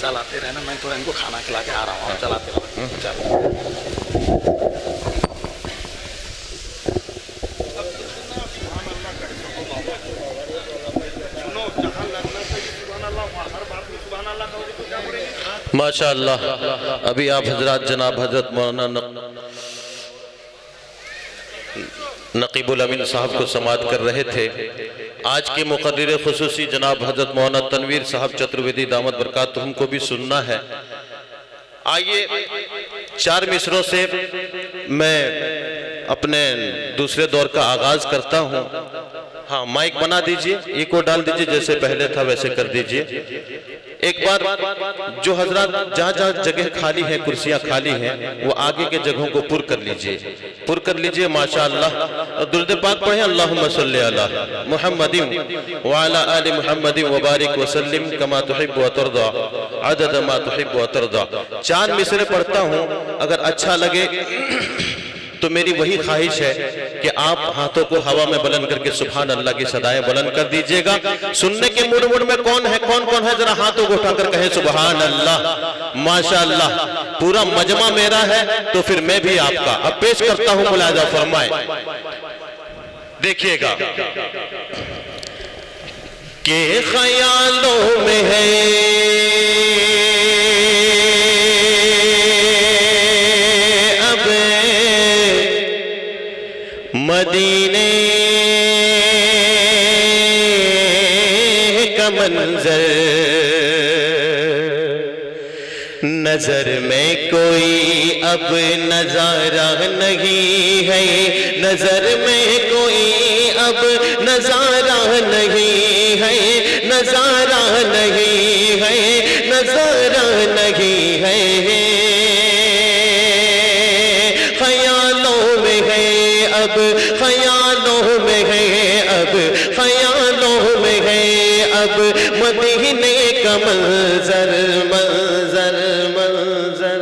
चलाते रहना, मैं थोड़ा इनको खाना खिला के आ रहा हूँ, चलाते रहना। चलो माशाअल्लाह। अभी आप हजरात जनाब हजरत मौलाना नकीबुल अमीन साहब को समाअत कर रहे थे। आज के मुकर्रिर खुसूसी जनाब हजरत मौलाना तनवीर साहब चतुर्वेदी दामद बरकातुहुम को भी सुनना है। आइए 4 मिसरों से मैं अपने दूसरे दौर का आगाज करता हूँ। हाँ, माइक बना दीजिए, इको डाल दीजिए, जैसे पहले था वैसे कर दीजिए। एक बार जो हजरात जहाँ जहाँ जगह खाली है, कुर्सियाँ खाली हैं, वो आगे के जगहों को पुर कर लीजिए, माशाअल्लाह। दुरूद पाक पढ़े, अल्लाहुम्मा सल्ली अला मुहम्मदिन व अला आलि मुहम्मदिन व बारिक व सल्लिम कमा तुहिब्बु व तर्दा अदद मा तुहिब्बु व तर्दा। 4 मिसरे पढ़ता हूँ, अगर अच्छा लगे तो मेरी वही ख्वाहिश है कि आप हाथों को हवा में बुलंद करके सुभान अल्लाह की सदाएं बुलंद कर दीजिएगा। सुनने के मूड में कौन है जरा हाथों को उठाकर कहे सुभान अल्लाह। माशाअल्लाह, पूरा मजमा मेरा है तो फिर मैं भी आपका। अब पेश करता हूं, मुलाजा फरमाए, देखिएगा। के ख्यालों में है मदीने का मंजर, नजर में कोई अब नजारा नहीं है, नजर में कोई अब नजारा नहीं है, नजारा नहीं है, नजारा नहीं है। ख्यालों में है अब, ख्यालों में है अब मदीने का मंजर, मंजर मंजर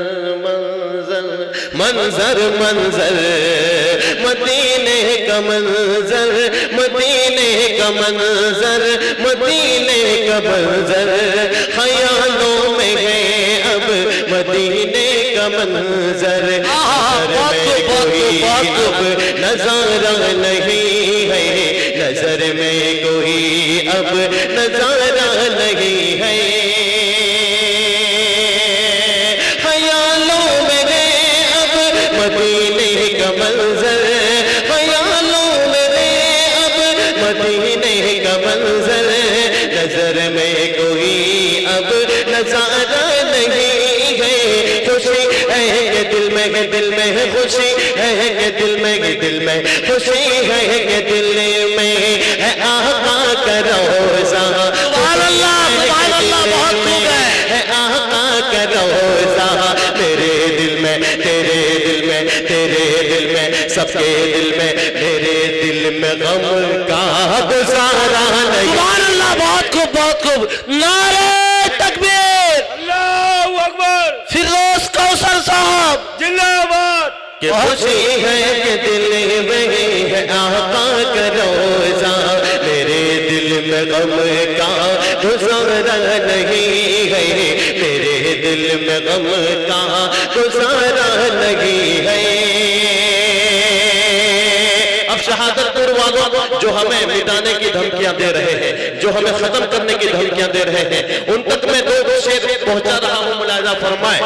मंजर मंजर मंजर, मदीने का मंजर, मदीने का मंजर, मदीने का मंजर। ख्यालों में है अब मदीने का मंजर, नजारा नहीं है, नजर में कोई अब नजारा नहीं है। ख्यालों में है अब मदीने का मंजर, ख्यालों में है अब मदीने का मंजर, नजर में कोई अब नजारा नहीं है। खुशी है कि दिल में है, दिल में है खुशी है कि दिल में है, दिल में खुशी है कि दिल में है आका का रोज़ा। सुभान अल्लाह, सुभान अल्लाह, बहुत खूब है आका का रोज़ा। मेरे दिल में, तेरे दिल में, तेरे दिल में, सबके दिल में, मेरे दिल में गम का गुजारा नहीं। सुभान अल्लाह, बहुत खूब, बहुत खूब। नारे तकबीर, अल्लाहू अकबर। फिरोज कौसर साहब जिंदाबाद। कि खुशी है कि दिल में है आका का रोज़ा, मेरे दिल में गम का गुजारा नहीं है, मेरे दिल में गम का गुजारा नहीं है। अब शहादतपुर वालों जो हमें मिटाने की धमकियां दे रहे हैं, जो हमें खत्म करने की धमकियां दे रहे हैं, उन तक मैं 2 शेर पहुंचा रहा हूं, मुलाजा फरमाए।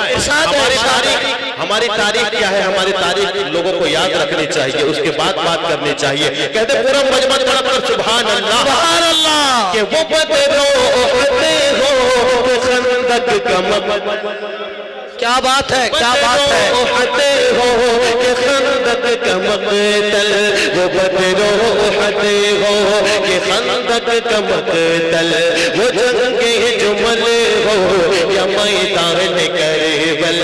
हमारी तारीख क्या है, हमारी तारीख लोगों को याद रखनी चाहिए, उसके बाद बात करनी चाहिए। कहते पूरा मजमा पढ़ा पर सुभान अल्लाह, सुभान अल्लाह। कि वो बदरो होते हो खंदक का, क्या बात है, क्या बात है। होते हो कि खंदक का मक़तल, वो बदरो होते हो कि खंदक का मक़तल, वो जंगे जुमल हो या मैदान करबल।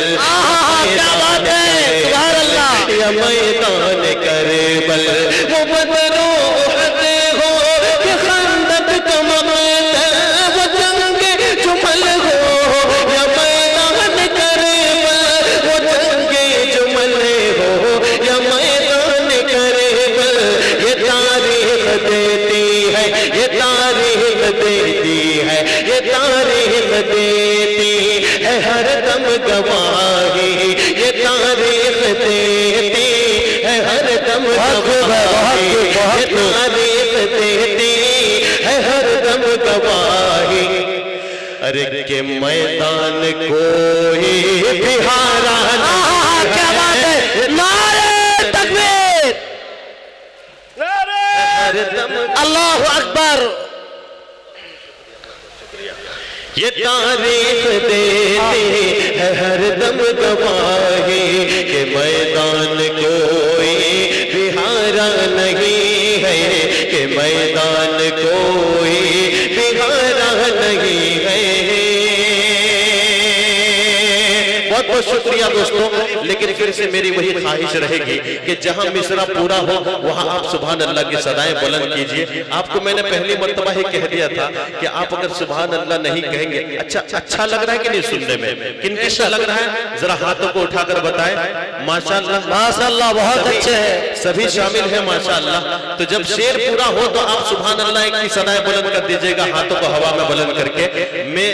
क्या बात है, सुभान अल्लाह। या मैदान करबल, वो बदरो होते हो कि खंदक का मक़तल, वो जंगे जुमल हो या मैदान करबल, वो जंगे जुमल हो या मैदान करबल। ये तारीख देती है, ये तारीख देती है, ये तारीख देती है हर दम गवाही, ये तारीख देती है हर दम गवाही, ये तारीख देती है हर दम गवाही। अरे के मैदान कोई भी हारा नहीं, क्या बात है, नारे तकबीर, अल्लाहु अकबर। ये तारीख देती है हर दम गवाही के मैदान कोई भी हारा नहीं है, के मैदान कोई भी हारा नहीं है। बहुत बहुत शुक्रिया दोस्तों, लेकिन फिर से मेरी वही ख्वाहिश रहेगी कि जहां मिसरा पूरा हो वहां आप सुभान अल्लाह की सदाएं बुलंद कीजिए। आपको मैंने पहली मर्तबा ही कह दिया था कि आप अगर सुभान अल्लाह नहीं कहेंगे, अच्छा लग रहा है कि नहीं सुनने में? किन किसका लग रहा है जरा हाथों को उठाकर बताएं। माशाअल्लाह माशाअल्लाह, बहुत अच्छे हैं, सभी शामिल हैं माशाअल्लाह। तो जब शेर पूरा हो तो आप सुभान अल्लाह की सदाएं बुलंद कर दीजिएगा, हाथों को हवा में बुलंद करके। मैं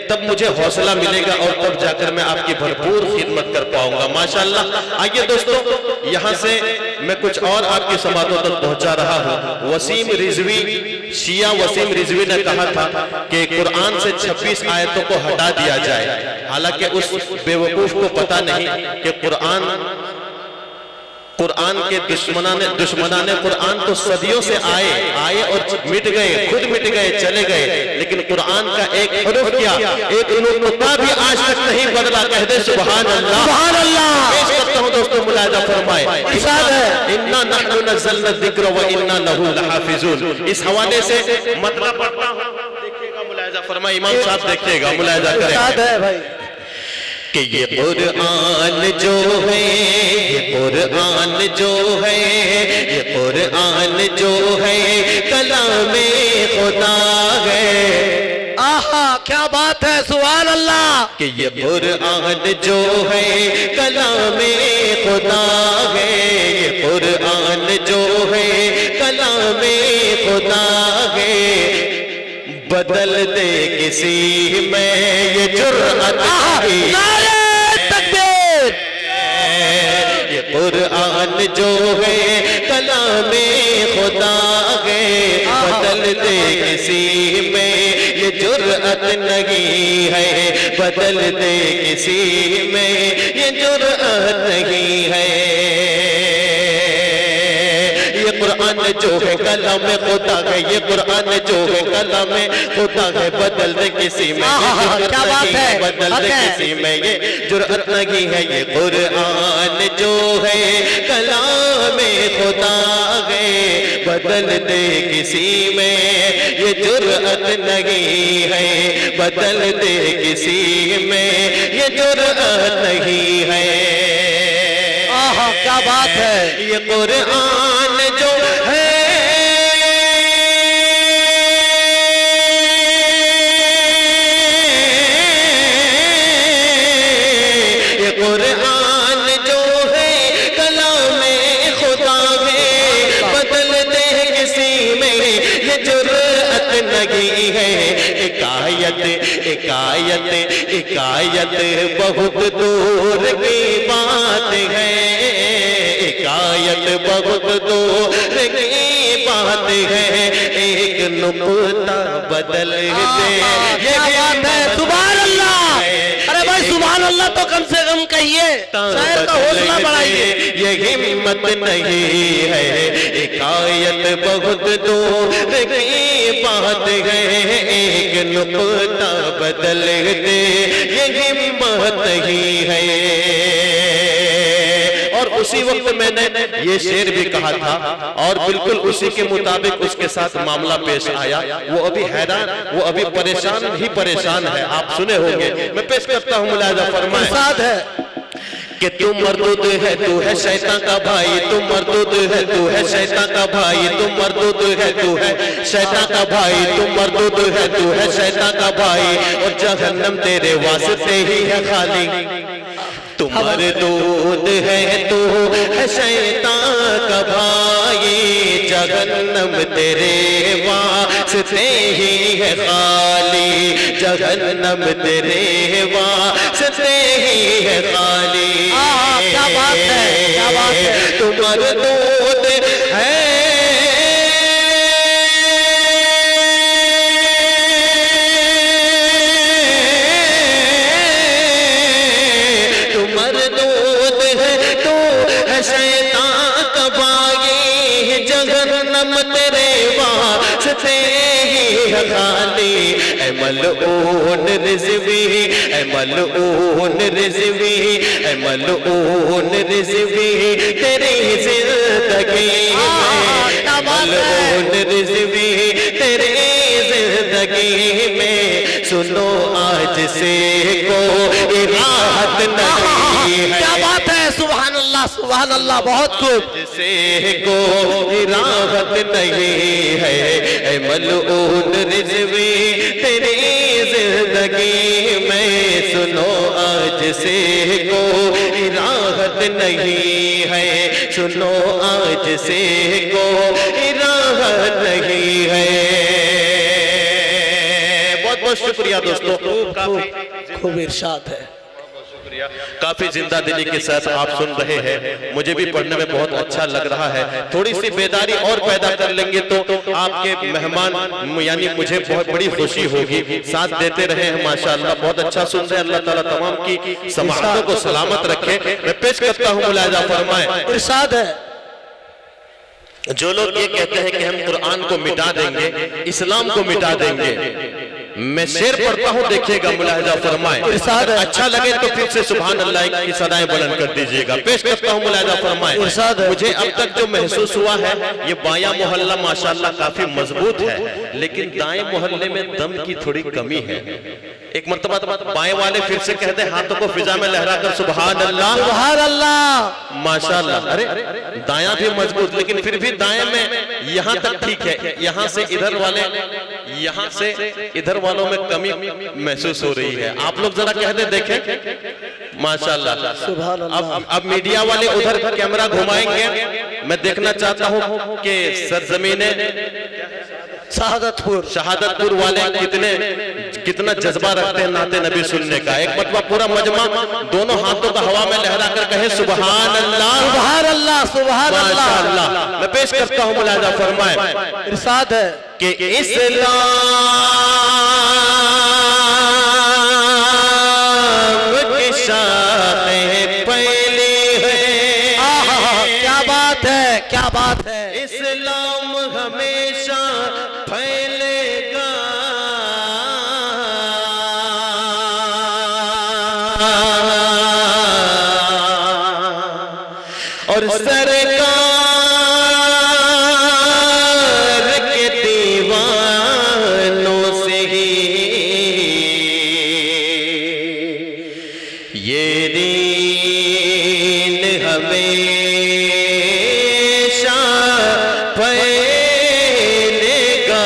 तब मुझे हौसला मिलेगा और तब जाकर मैं आपकी भरपूर खिदमत कर पाऊंगा माशाअल्लाह। आइए दोस्तों, यहाँ से मैं कुछ और आपकी समातों तक पहुंचा रहा हूँ। वसीम रिजवी, शिया वसीम रिजवी ने कहा था कि कुरान से 26 आयतों को हटा दिया जाए। हालांकि उस बेवकूफ को पता नहीं कि कुरान के दुश्मनाने कुरान तो सदियों से आए और मिट गए, खुद मिट गए, चले गए, लेकिन कुरान का एक हरफ क्या, एक नुक्ता भी आज तक नहीं बदला। कह दे सुभान अल्लाह, सुभान अल्लाह। पेश करता हूं दोस्तों, मुलाहिजा फरमाए, इन्ना नहनु नज़्ज़लना ज़िक्र व इन्ना लहू लहाफ़िज़ून। इस हवाले से मतलब पढ़ता हूं, देखिएगा, मुलाहिजा फरमाए, इमाम साहब देखिएगा, मुलाहिजा करें कि ये कुरान जो है, ये कुरान जो है, ये कुरान जो है कलामे खुदा है। आहा, क्या बात है, सुभान अल्लाह। कि ये कुरान जो है कलामे खुदा है, ये कुरान जो है कलामे खुदा है। बदल दे किसी में ये जुर्अत की, ये कुरान जो है कलामे खुदा है। बदल दे किसी में ये जुर्अत नहीं है, बदल दे किसी में ये जुर्अत नहीं है। ये कुरान जो है कलाम खुदा है, ये कुरान जो है कलाम खुदा है। बदल दे किसी में क्या बात है, बदल दे किसी में ये जुर्अत नहीं है। ये कुरान जो है कलाम खुदा है, बदल दे किसी में ये जुर्अत नहीं है, बदल दे किसी में ये जुर्अत नहीं है। आहा, क्या बात है। ये कुरान जो है ये कुरान जो है कलामे खुदा है। बदल दे किसी में ये जुर्अत नहीं है। इकायत बहुत दूर की बात है, इकायत बहुत दूर की बात है। एक नुक्ता बदल दे, ये बात है, सुभान अल्लाह। अरे भाई सुभान अल्लाह तो कम से कम कहिए, शायर का हौसला बढ़ाइए। ये हिम्मत नहीं है, इकायत बहुत दूर की बात है। एक नुक्ता बदल दे, ये हिम्मत नहीं है। और उसी वक्त मैंने ये शेर भी कहा था और बिल्कुल उसी के मुताबिक उसके साथ मामला पेश आया। वो अभी हैरान, वो अभी परेशान है। आप सुने होंगे, मैं पेश करता हूँ, मुलाहिजा फरमाएं। साथ है कि तू मरदूद है, तू है शैतान का भाई, तू मरदूद है, तू है शैतान का भाई, तू मरदूद है, तू है शैतान का भाई, तू मरदूद है, तू है शैतान का भाई। और जहन्नम तेरे वास्ते ही है खाली। तू मरदूद है, तू है शैतान का भाई, जहन्नम तेरे वास्ते ही है खाली, जहन्नम तेरे वास्ते से ही है खाली। क्या बात है, क्या बात है। तुम मरदूद है शैतान का बागी जहन्नम तेरे वास्ते ही है खाली। ऐ मलऊन रिज़वी, ऐ मलऊन रिज़वी, ऐ मलऊन रिज़वी तेरी जिंदगी में, मलऊन रिज़वी तेरी जिंदगी में। सुनो आज से कोई राहत नहीं है। क्या बात है, सुभान अल्लाह, सुभान अल्लाह, बहुत खूब। जिसे कोई राहत नहीं है, ऐ मलऊन रिज़वी तेरी जिंदगी में। सुनो आज से कोई राहत नहीं है, सुनो आज से कोई राहत नहीं है। बहुत बहुत शुक्रिया दोस्तों, खूब इरशाद है। काफी जिंदा दिली के साथ आप सुन रहे हैं, मुझे भी पढ़ने में बहुत अच्छा लग रहा है। थोड़ी सी बेदारी और पैदा कर लेंगे तो आपके मेहमान यानी मुझे बहुत बड़ी खुशी होगी। साथ देते रहे हैं माशाअल्लाह, बहुत अच्छा सुन रहे हैं। अल्लाह ताला तमाम की समाअतों को सलामत रखे। मैं पेश करता हूँ, मुलाजा फरमाए। इरशाद है, जो लोग ये कहते हैं कि हम कुरान को मिटा देंगे, इस्लाम को मिटा देंगे, मैं शेर पढ़ता हूँ, देखिएगा, मुलाहिजा फरमाए। अच्छा लगे तो फिर से सुभान अल्लाह की सदाएं बुलंद कर दीजिएगा। पेश करता हूँ, मुलाहिजा फरमाए। मुझे अब तक जो महसूस हुआ है, ये बायां मोहल्ला माशाअल्लाह काफी मजबूत है, लेकिन दाएं मोहल्ले में दम की थोड़ी कमी है। एक मर्तबा बाएं वाले फिर से कहते हैं, हाथों को फिजा में लहराकर सुभान अल्लाह, सुभान अल्लाह, माशाअल्लाह। अरे दायां भी मजबूत, लेकिन फिर भी दाएं में यहाँ तक ठीक है, यहाँ से इधर वाले, यहाँ से इधर वालों में कमी महसूस हो रही है। आप लोग जरा कह दे, देखें, माशाअल्लाह। अब मीडिया वाले उधर कैमरा घुमाएंगे, मैं देखना चाहता हूँ कि सरजमीने शहादतपुर वाले कितना जज्बा रखते हैं नाते नबी सुनने का। एक मतलब पूरा मजमा दोनों हाथों का हवा में लहरा कर कहे सुभान अल्लाह, सुभान अल्लाह, सुभान अल्लाह। मैं पेश करता हूँ, मुलाहिजा फरमाए। इरशाद है कि इस्लाम की शाखें फैली है। क्या बात है, क्या बात है। इस्लाम हमेशा फैलेगा, और सरकार के दीवानों से ही ये दीन हमेशा फैलेगा।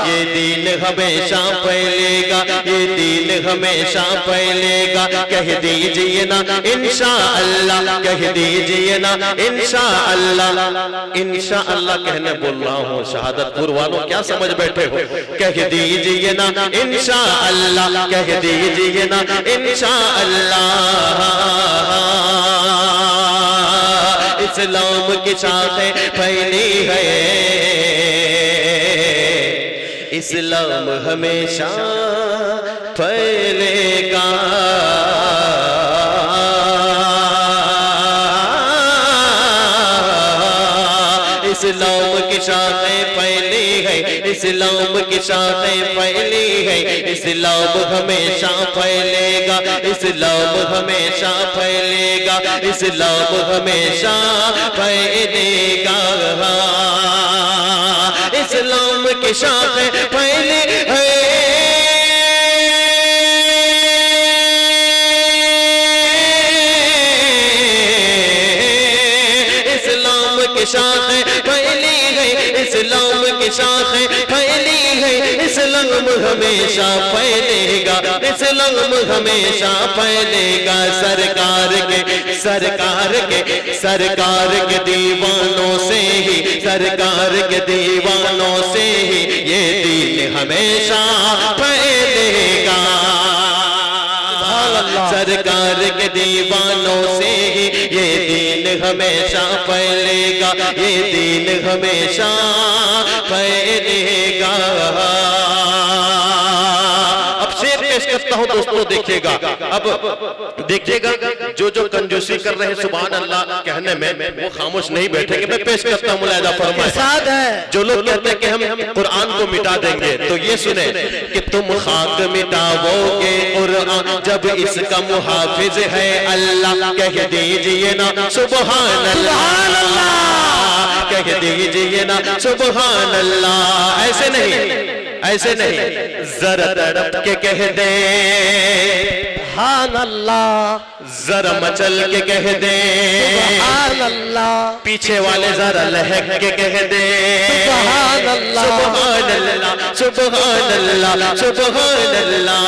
ये दीन हमेशा फैलेगा, ये दीन हमेशा फैलेगा। कह दीजिए ना इंशाअल्लाह, कह दीजिए ना इंशाअल्लाह। इंशाअल्लाह कहने बोल रहा हूँ, शहादतपुर वालों क्या समझ बैठे हो? कह दीजिए ना इंशाअल्लाह, कह दीजिए ना इंशाअल्लाह। इस्लाम की शाखें फैली है, इस्लाम हमेशा फैलेगा। इस्लाम की शाखें फैली है, इस्लाम की शाखें फैली है। इस्लाम हमेशा फैलेगा, इस्लाम हमेशा फैलेगा, इस्लाम हमेशा फैलेगा। इस्लाम की शाखें फैली है, शाखें फैली है, इस्लाम की शाखें फैली है, इस्लाम हमेशा फैलेगा, इस्लाम हमेशा फैलेगा। सरकार के दीवानों से ही, सरकार के दीवानों से ही ये दीन हमेशा फैलेगा। सरकार के दीवानों से ही ये दीन हमेशा फैलेगा, ये दीन हमेशा फैलेगा। अब शेर पेश करता हूं दोस्तों, देखिएगा। अब देखिएगा, जो कंजूसी कर रहे हैं सुभान अल्लाह कहने में, वो खामोश नहीं बैठेंगे। मैं पेश करता हूं, मुलाहिजा फरमाएं। जो लोग कहते हैं कि हम कुरान को मिटा देंगे, तो ये सुने कि तुम खाक मिटाओगे कुरान जब इसका मुहाफिज है अल्लाह। कह दीजिए ना सुभान अल्लाह, कह दीजिए ना सुभान अल्लाह। ऐसे नहीं, जरा तड़प के कह दे सुभान अल्लाह, जरा मचल के कह दे सुभान अल्लाह, पीछे वाले जरा लहक के कह दे सुभान अल्लाह, सुभान अल्लाह, सुभान अल्लाह, सुभान अल्लाह।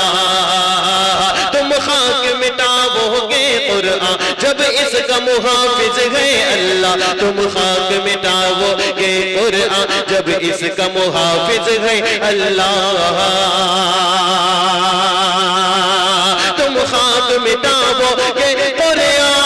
तुम खाक मिटाओगे कुरान जब इसका मुहाफिज है अल्लाह। तुम खाक मिटाओगे कुरान जब इसका मुहाफिज है अल्लाह। तुम खाक मिटाओगे कुरान,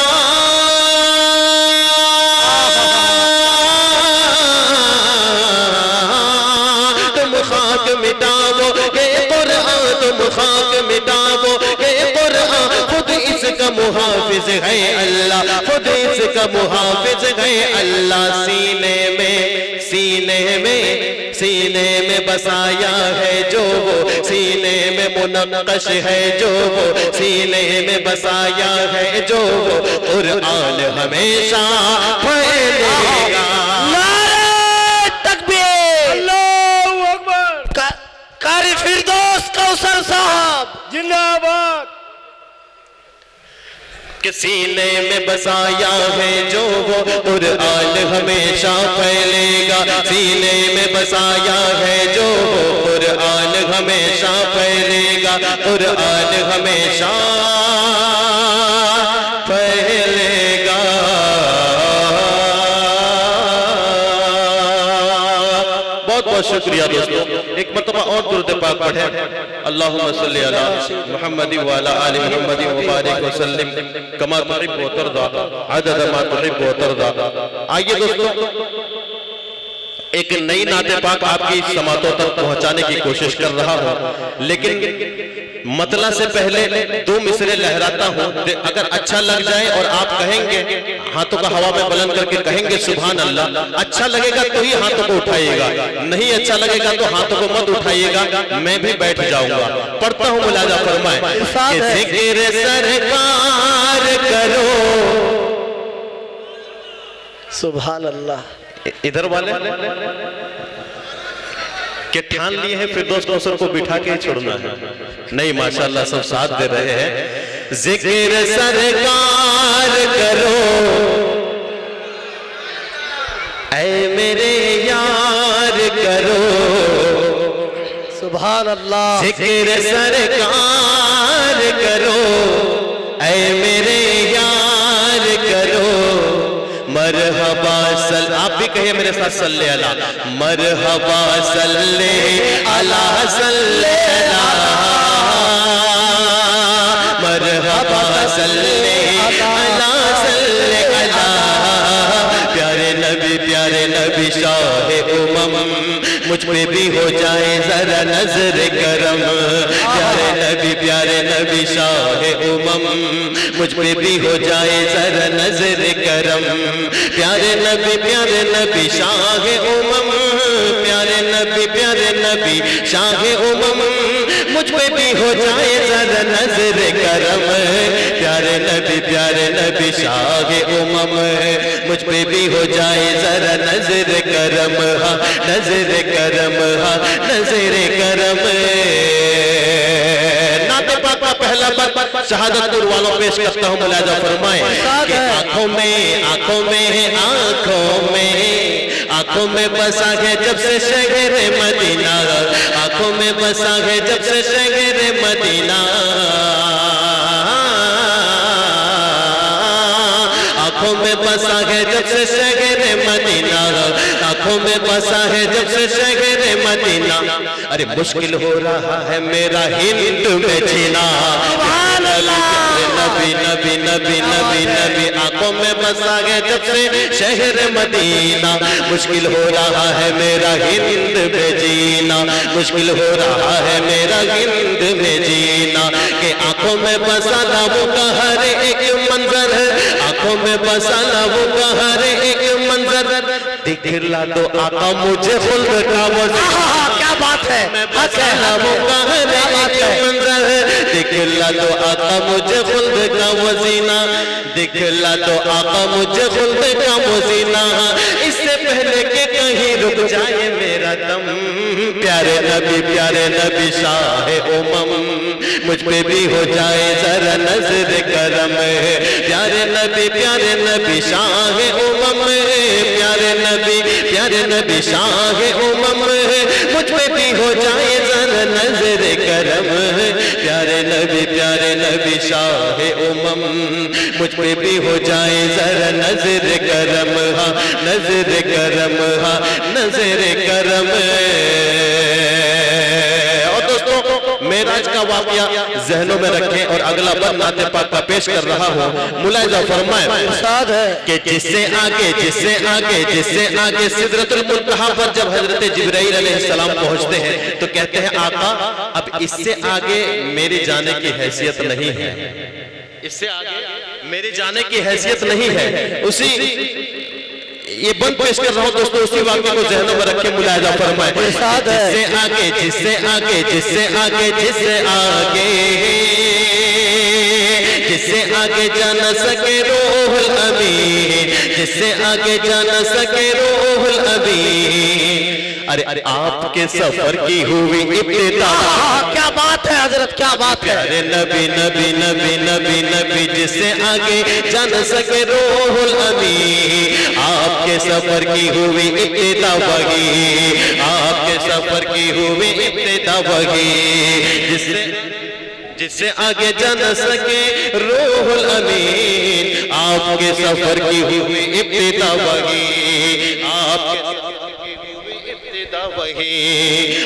तुम खाक मिटाओगे कुरान, तुम खाक मिटाओगे कुरान। खुद इसका मुहाफिज है अल्लाह, खुद इसका मुहाफिज है अल्लाह। सीने में बसाया है जो वो, सीने में मुनक्कश है जो वो, सीने में बसाया है जो वो, कुरान हमेशा फैलेगा। नारे तकबीर, अल्लाहू अकबर। कारी फिरदौस कौसर साहब जिंदाबाद। कि सीने में बसाया है जो वो, कुरान हमेशा फैलेगा। सीने में बसाया है जो वो, कुरान हमेशा फैलेगा, कुरान हमेशा फैलेगा। बहुत बहुत शुक्रिया दोस्तों। एक मरतबा और दुरूद पाक पढ़ें। अल्लाहुम्मा सल्ली अला मुहम्मद व अला आलि मुहम्मद व बारिक व सल्लिम कमा तुहिब्बु व तर्दा अदद मा तुहिब्बु व तर्दा। आइए दोस्तों, एक नई नाते पाक आपकी समातों तक पहुंचाने की कोशिश कर रहा हूं, लेकिन मतला से पहले दो मिसरे लहराता हूं। अगर अच्छा लग जाए और आप कहेंगे, हाथों का हवा में बुलंद करके कहेंगे सुभान अल्लाह, अच्छा लगेगा तो ही हाथों को उठाइएगा, नहीं अच्छा लगेगा तो हाथों को मत उठाइएगा, मैं भी बैठ जाऊंगा। पढ़ता हूं, मुलाहिजा फरमाएं। जिक्र सरकार करो सुभान अल्लाह। इधर वाले के ठान लिए हैं फिरदौस कौसर को बिठा के छोड़ना है? नहीं, माशाल्लाह सब साथ दे रहे हैं। जिक्र सरकार करो ऐ मेरे यार करो, सुभान अल्लाह। जिक्र सरकार करो ऐ मेरे यार करो। मरहबा सल, आप भी कहिए मेरे साथ, सल्ले अला। मरहबा सल्ले अला, सल्ले अला, मरहबा सल्ले अला, सल्ले अला। प्यारे नबी शाहे उमम, मुझ पे भी हो जाए जरा नजर करम। प्यारे नबी शाहे उमम, मुझ पे भी हो जाए जरा नजर करम। प्यारे नबी शाहे उमम, प्यारे नबी शाहे उमम, मुझ पे भी हो जाए जरा नजर करम। प्यारे नबी शाहे उमम, मुझ पे भी हो जाए जरा नजर करम। हाँ नजर करम, हाँ नजर करम। नाते पाक का पहला बार शहादत वालों पेश करता हूँ, मुलाहिजा फरमाएं कि आंखों में आंखों में बसा है जब से शहर मदीना, आंखों में बसा है जब से शहर मदीना, आंखों में बसा है जब से शहर मदीना, आंखों में बसा है जब से शहर मदीना। अरे मुश्किल हो रहा है मेरा हिंद में जीना, नबी नबी नबी नबी नबी आंखों में बसा है जब से शहर मदीना। मुश्किल हो रहा है मेरा हिंद में जीना, मुश्किल हो रहा है मेरा हिंद में जीना। कि आंखों में बसा लबों का हर एक मंजर है, आंखों में बसा लबों का हर एक मंजर, दिखला दो आका मुझे खुल्द का वज़ीना। क्या बात है, लबों का हर एक मंजर है, दिखला दो आका मुझे खुल्द का वज़ीना, दिखला दो आका मुझे खुल्द का वज़ीना। इससे पहले के कहीं रुक जाए मेरा दम, प्यारे नबी शाह उमम, मुझ पे भी हो जाए जरा नजर करम। प्यारे नबी शाह उमम, प्यारे नबी शाह उमम, मुझ पे भी हो जाए जरा नजर करम। प्यारे नबी शाह उमम, मुझ पे भी हो जाए जरा नजर करम, हाँ नजर करम, हाँ नजर करम। और दोस्तों मेराज का वाकया जहनों में रखें और अगला बंद नाते पाक का पेश कर रहा हूँ। मुलाहिजा फरमाए कि जिससे आगे सिदरतुल मुंतहा पर जब हजरत जिब्राइल अलैहिस्सलाम पहुंचते हैं तो कहते हैं आका अब इससे आगे मेरे जाने की हैसियत नहीं है, इससे आगे मेरे जाने की हैसियत नहीं है। उसी ये बंद पेश कर रहा हूं दोस्तों, उसी वाक्य को जहनों में रखे। मुलाहिजा फरमाए जिससे आगे जा न सके रूहुल अमीन, जिससे आगे जा न सके रूहुल अमीन। अरे आपके सफर की हुई इब्तिदा, क्या बात है हजरत, क्या बात है। अरे नबी जिससे आगे जा न सके रूहुल अमीन, आपके सफर की हुई इब्तिदा वही, आपके सफर की हुई इब्तिदा वही। जिससे आगे जा न सके रूहुल अमीन, आपके सफर की हुई इब्तिदा वही, आपके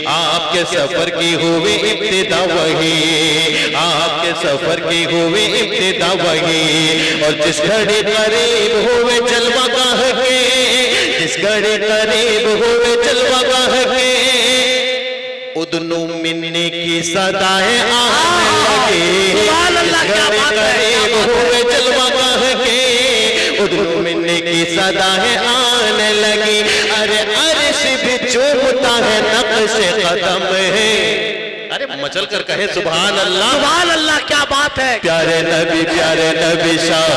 आपके सफर की हुई इब्तिदा वही, आपके सफर की हुई इब्तिदा वही। और जिस घड़ी करीब हुए जलवा गाह के, जिस घड़ी करीब हुए जलवा गाह के, उदनु मिलने की सदाएं आने लगी। करीब हुए जलवा गाह के, उदनु मिलने की सदाएं आने लगी। अरे अर्श भी चूमता है नक्शे कदम है। अरे मचल कर कहे सुभान अल्लाह, सुभान अल्लाह, क्या बात है। प्यारे नबी शाह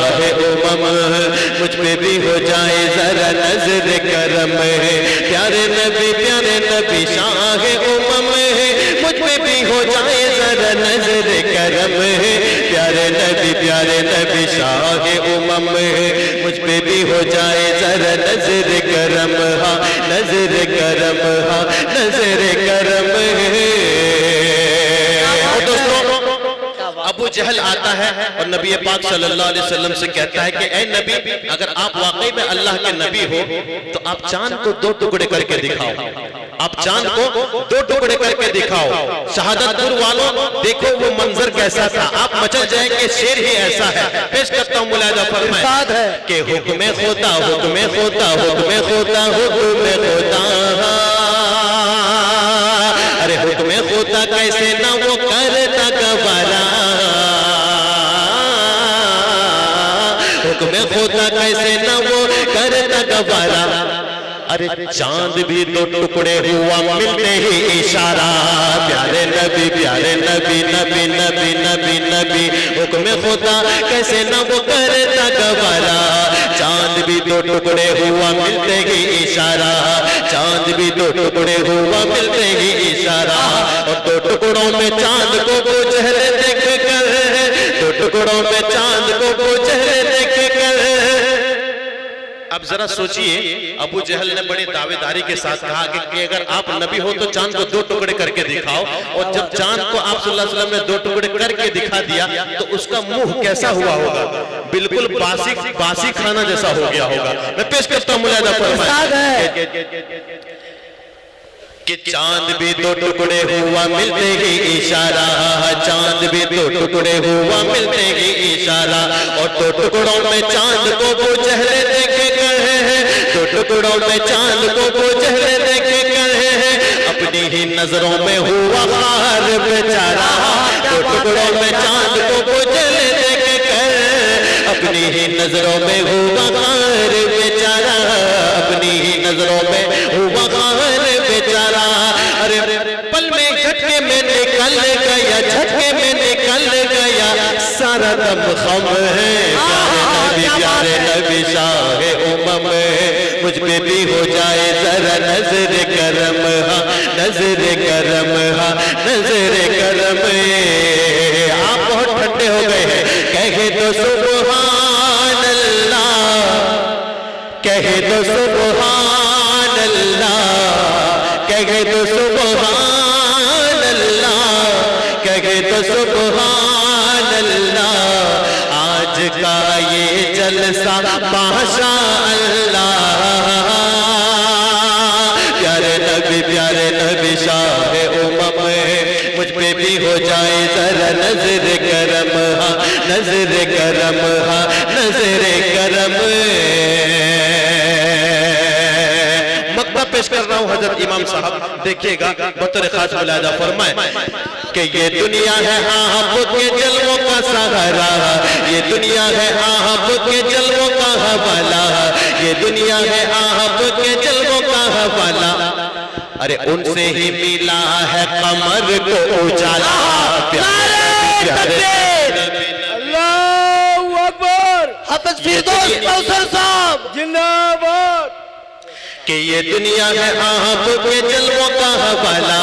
उमम, मुझ पे भी हो जाए जरा नजर करम। प्यारे नबी शाह उमम, मुझ पे भी हो जाए जरा नजर करम। प्यारे नबी शाह उमम, मुझ पे भी हो जाए जरा नजर करम, हाँ नजर करम, हाँ नजर करम। अबू जहल आता है और नबी पाक सल्लल्लाहु अलैहि वसल्लम से कहता है कि ए नबी, अगर आप वाकई में अल्लाह के नबी हो तो आप चांद को दो टुकड़े करके दिखाओ, आप चांद को दो टुकड़े करके दिखाओ। शहादतपुर वालों देखो वो मंजर कैसा था, आप मचल जाएंगे, शेर ही ऐसा है। पेश करता हूँ मुलाहिजा फरमाए कि हुक्म खुदा, हुक्म खुदा, हुक्म खुदा, हुक्म खुदा। अरे हुक्म खुदा कैसे ना वो करता गवारा, हुक्म खुदा कैसे ना वो करता गवारा। अरे चांद भी दो टुकड़े हुआ मिलते ही इशारा। प्यारे नबी हुक्म खुदा कैसे ना वो करता गवारा। चांद भी दो टुकड़े हुआ मिलते ही इशारा, चांद भी दो टुकड़े हुआ मिलते ही इशारा। और दो टुकड़ों में चांद को वो चेहरे देख कर, दो टुकड़ों में चांद को वो चेहरे देख कर। अब जरा सोचिए, अबू जहल ने बड़ी दावेदारी के साथ कहा कि अगर आप नबी हो तो चांद को 2 टुकड़े करके दिखाओ, और जब चांद को आप सल्लल्लाहु अलैहि वसल्लम ने 2 टुकड़े करके दिखा दिया तो उसका मुंह कैसा हुआ होगा? बिल्कुल बासी खाना जैसा हो गया होगा। मैं पेश करता हूं मुलाहिजा फरमाएं कि चांद भी 2 टुकड़े हुआ मिलते ही इशारा, चांद भी 2 टुकड़े हुआ मिलते ही इशारा, और 2 टुकड़ों में चांद को वो चेहरे देखे कहे हैं, 2 टुकड़ों में चांद को वो चेहरे देखे कहे हैं, अपनी ही नजरों में हुआ खार बेचारा, 2 टुकड़ों में चांद को वो चेहरे देखे कहे, अपनी ही नजरों में हुआ खार बेचारा, अपनी ही नजरों में हुआ खार बेचारा। अरे पल में झटके में निकल गया, झटके में निकल गया सारा दम खम है। प्यारे नबी शाहे उमम, मुझ पे भी हो जाए जरा नजर करम, नजर करम, नजर करम। आप बहुत ठंडे हो गए हैं, कहे तो सुभान अल्लाह, कहे तो सुभान अल्लाह, कहे तो सुभान अल्लाह, कहे तो सुभान अल्लाह। आज का ये जलसा माशा अल्लाह, प्यारे नबी शाहे उमम, मुझ पे भी हो जाए जरा नजर करम, नजर करम, नजर करम। पेश कर रहा हूं हजरत इमाम साहब, देखिएगा बतौर खास मुलाहिजा फरमाएं कि ये दुनिया है आपके जलवों का सहारा, ये दुनिया है आपके जलवों का हवाला, ये दुनिया है आपके जलवों का हवाला। अरे उनसे ही मिला है कमर को उजाला, अल्लाहू अकबर। हाफिज फिरदौस कौसर साहब जिंदाबाद। कि ये दुनिया है आपके जलवों का हवाला,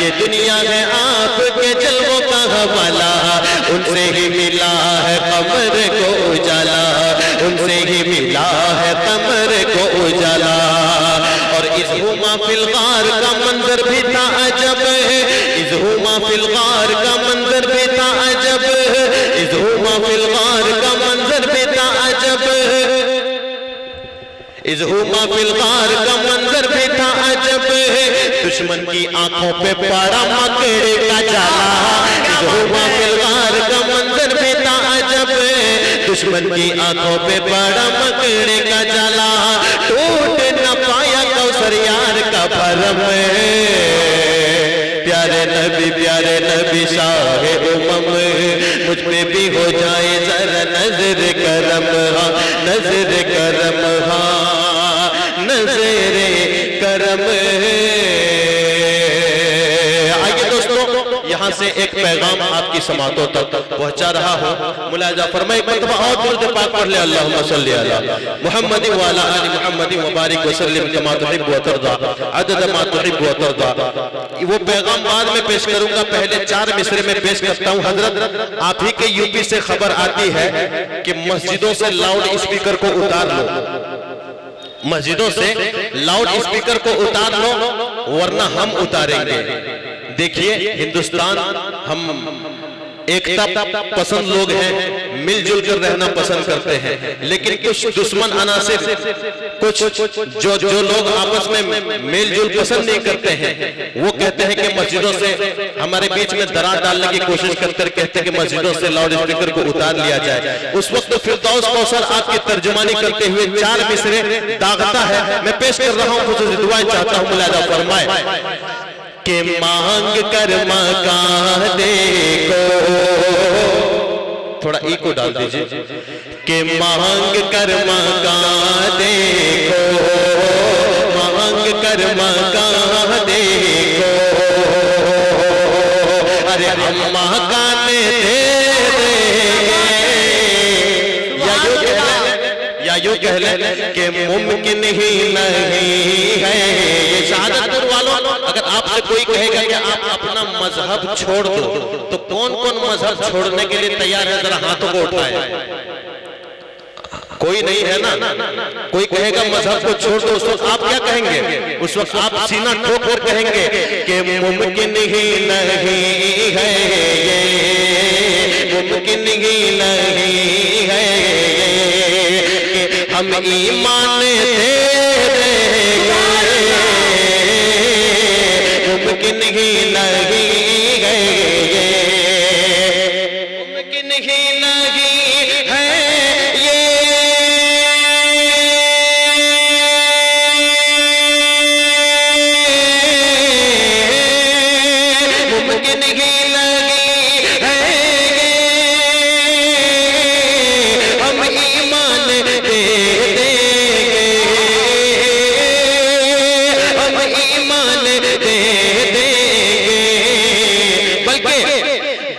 ये दुनिया है आपके जलवों का हवाला, उनसे ही मिला है कमर को उजाला, उनसे ही मिला है कमर को उजाला। और इस हुमा फिल गार का मंजर भी था अजब है, इस हुमा फिल गार का मंजर भी था अजब, इस हुमा फिल गार का मंजर भी था अजब, इस हुमा फिल गार का मंजर भी था अजब, दुश्मन की आंखों पे पड़ा मकड़े का जाला, इस हुमा फिल गार का मंजर भी था अजब, दुश्मन की आंखों पे पड़ा मकड़े का जाला, टूट न पाया कौसर यार का भरम। प्यारे नबी शाहे उमम, मुझ पे भी हो जाए जरा नजर करम, नजर करम, नजर करम। आइए दोस्तों, यहाँ से एक पैगाम आपकी समातों तक पहुँचा रहा हूँ। मुलाहिजा फरमाएं, एक मरतबा और दुरूद पाक पढ़ ले, अल्लाहुम्मा सल्ली अला मुहम्मद व अला आलि मुहम्मद व बारिक व सल्लिम कमा तुहिब्बु व तर्दा अदद मा तुहिब्बु व तर्दा। वो पैगाम बाद में पेश करूंगा, पहले 4 मिसरे में पेश करता हूँ। हजरत, आप ही के यूपी से खबर आती है कि मस्जिदों से लाउड स्पीकर को उतार लो, मस्जिदों से लाउड स्पीकर को उतार लो, वरना हम उतारेंगे। देखिए, हिंदुस्तान हम एकता पसंद लोग हैं, मिलजुल कर रहना पसंद करते हैं, लेकिन कुछ दुश्मन अनासिर, कुछ जो लोग आपस में मेलजुल पसंद नहीं करते हैं, वो कहते हैं कि मस्जिदों से हमारे बीच में दरार डालने की कोशिश करते कहते हैं कि मस्जिदों से लाउड स्पीकर को उतार लिया जाए। उस वक्त फिरदौस कौसर आपकी तर्जुमानी करते हुए 4 मिसरे दागता है, मैं पेश कर रहा हूँ, खुसूसी दुआएं चाहता हूँ। मुलाहिजा फरमाए कि मांग कर मकान देखो, थोड़ा इको डाल दीजिए, कि मांग कर मकान देखो, मांग कर मकान देखो, अरे हम मकान दे यूं कह ले कि मुमकिन ही नहीं है। ये शहादतपुर वालों, अगर आपसे कोई कहेगा कि आप अपना मजहब छोड़ दो, तो कौन कौन मजहब छोड़ने के लिए तैयार है? जरा हाथों को उठाएं। कोई नहीं है ना, कोई कहेगा मजहब को छोड़ दो, उस वक्त आप क्या कहेंगे? उस वक्त आप सीना ठोक कर कहेंगे कि मुमकिन ही नहीं है ये, मुमकिन ही नहीं है कि हम ईमान दे देंगे, मुमकिन ही नहीं है ये, मुमकिन ही नहीं है ये, मुमकिन ही नहीं है ये, हम ईमान दे देंगे, हम ईमान दे देंगे, बल्कि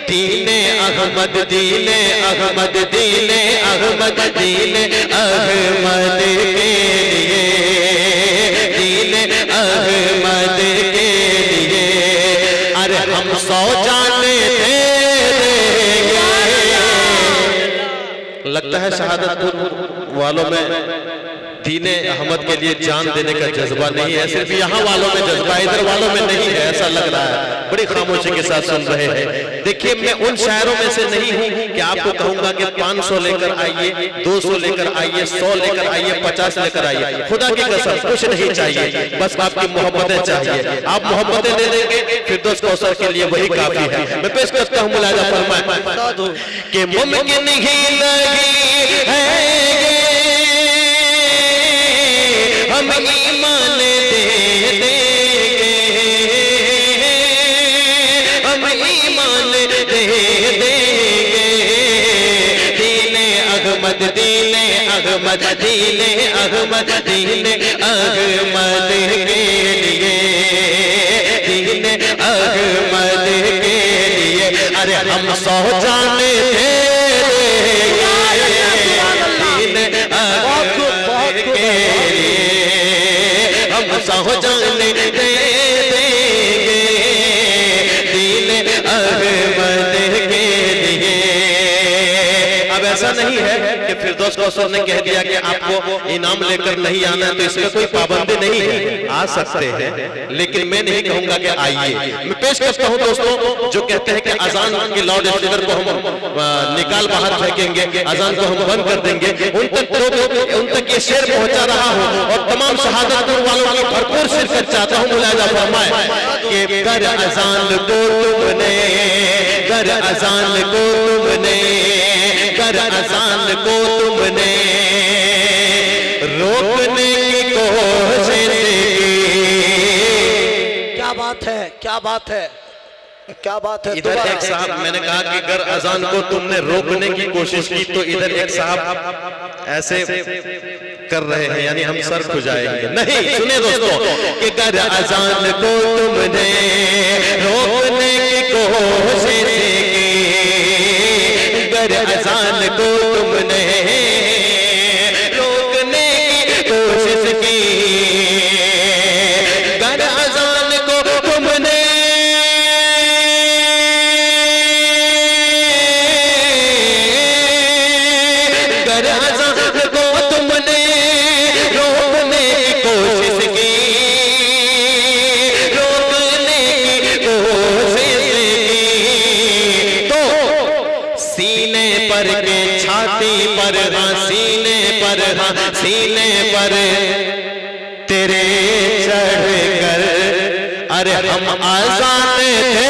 दीने अहमद, दीने अहमद, दीने अहमद, दीने अहमद के लिए, दीने अहमद के लिए, अरे हम 100 जाने दे देंगे। लगता है शहादतपुर वालों में दीने अहमद के लिए जान देने का जज्बा नहीं है, सिर्फ यहाँ वालों में जज्बा, इधर वालों में नहीं है, ऐसा लग रहा है। बड़ी खामोशी के साथ सुन रहे हैं। देखिए, मैं उन शायरों में से नहीं हूँ कि आपको कहूंगा कि 500 लेकर आइए, 200 लेकर आइए, 100 लेकर आइए, 50 लेकर आइए। खुदा की कसम कुछ नहीं चाहिए, बस आपकी मोहब्बतें चाहिए। आप मोहब्बतें दे देंगे, फिरदौस कौसर के लिए वही काफी है। मैं पेश करता हूँ मुलाजा फरमाए कि मुमकिन ही नहीं है हम ईमान दे देंगे, हम ईमान दे देंगे, दीने अहमद, दीने अहमद, दीने अहमद, दीने अहमद के लिए, दीने अहमद के लिए, अरे हम 100 जाने दे देंगे, दीने अहमद के लिए हम 100 जाने दे देंगे, दीने अहमद के लिए। अब ऐसा नहीं है कि फिरदौस कौसर ने कह दिया कि आपको इनाम लेकर नहीं आना है, तो इसमें कोई पाबंदी नहीं है, आ सकते हैं, लेकिन मैं नहीं कहूंगा कि आइए। मैं पेश करता हूं दोस्तों जो कहते हैं कि अजान के लाउड स्पीकर को हम निकाल बाहर फेंकेंगे, अजान को हम बंद कर देंगे, उन तक ये शेर पहुंचा रहा हूं और तमाम शहादतपुर वालों की भरपूर शिरकत चाहता हूं। मुलाजा फरमाए कि कर अजान को तुमने, कर अजान को तुमने, कर अजान को तुमने रोकने की कोशिश की। क्या बात है, क्या बात है, क्या बात है। इधर एक साहब, मैंने कहा कि अगर अजान को तुमने रोकने की कोशिश की, तो इधर एक साहब ऐसे कर रहे हैं, यानी हम सर खुजाएंगे। नहीं, सुने दोस्तों कि अगर अजान को तुमने रोकने की कोशिश की, अगर अजान को तुमने रोकने की कोशिश की, अगर अजान को तुमने सीने पर तेरे चढ़ कर, अरे हम आजान थे,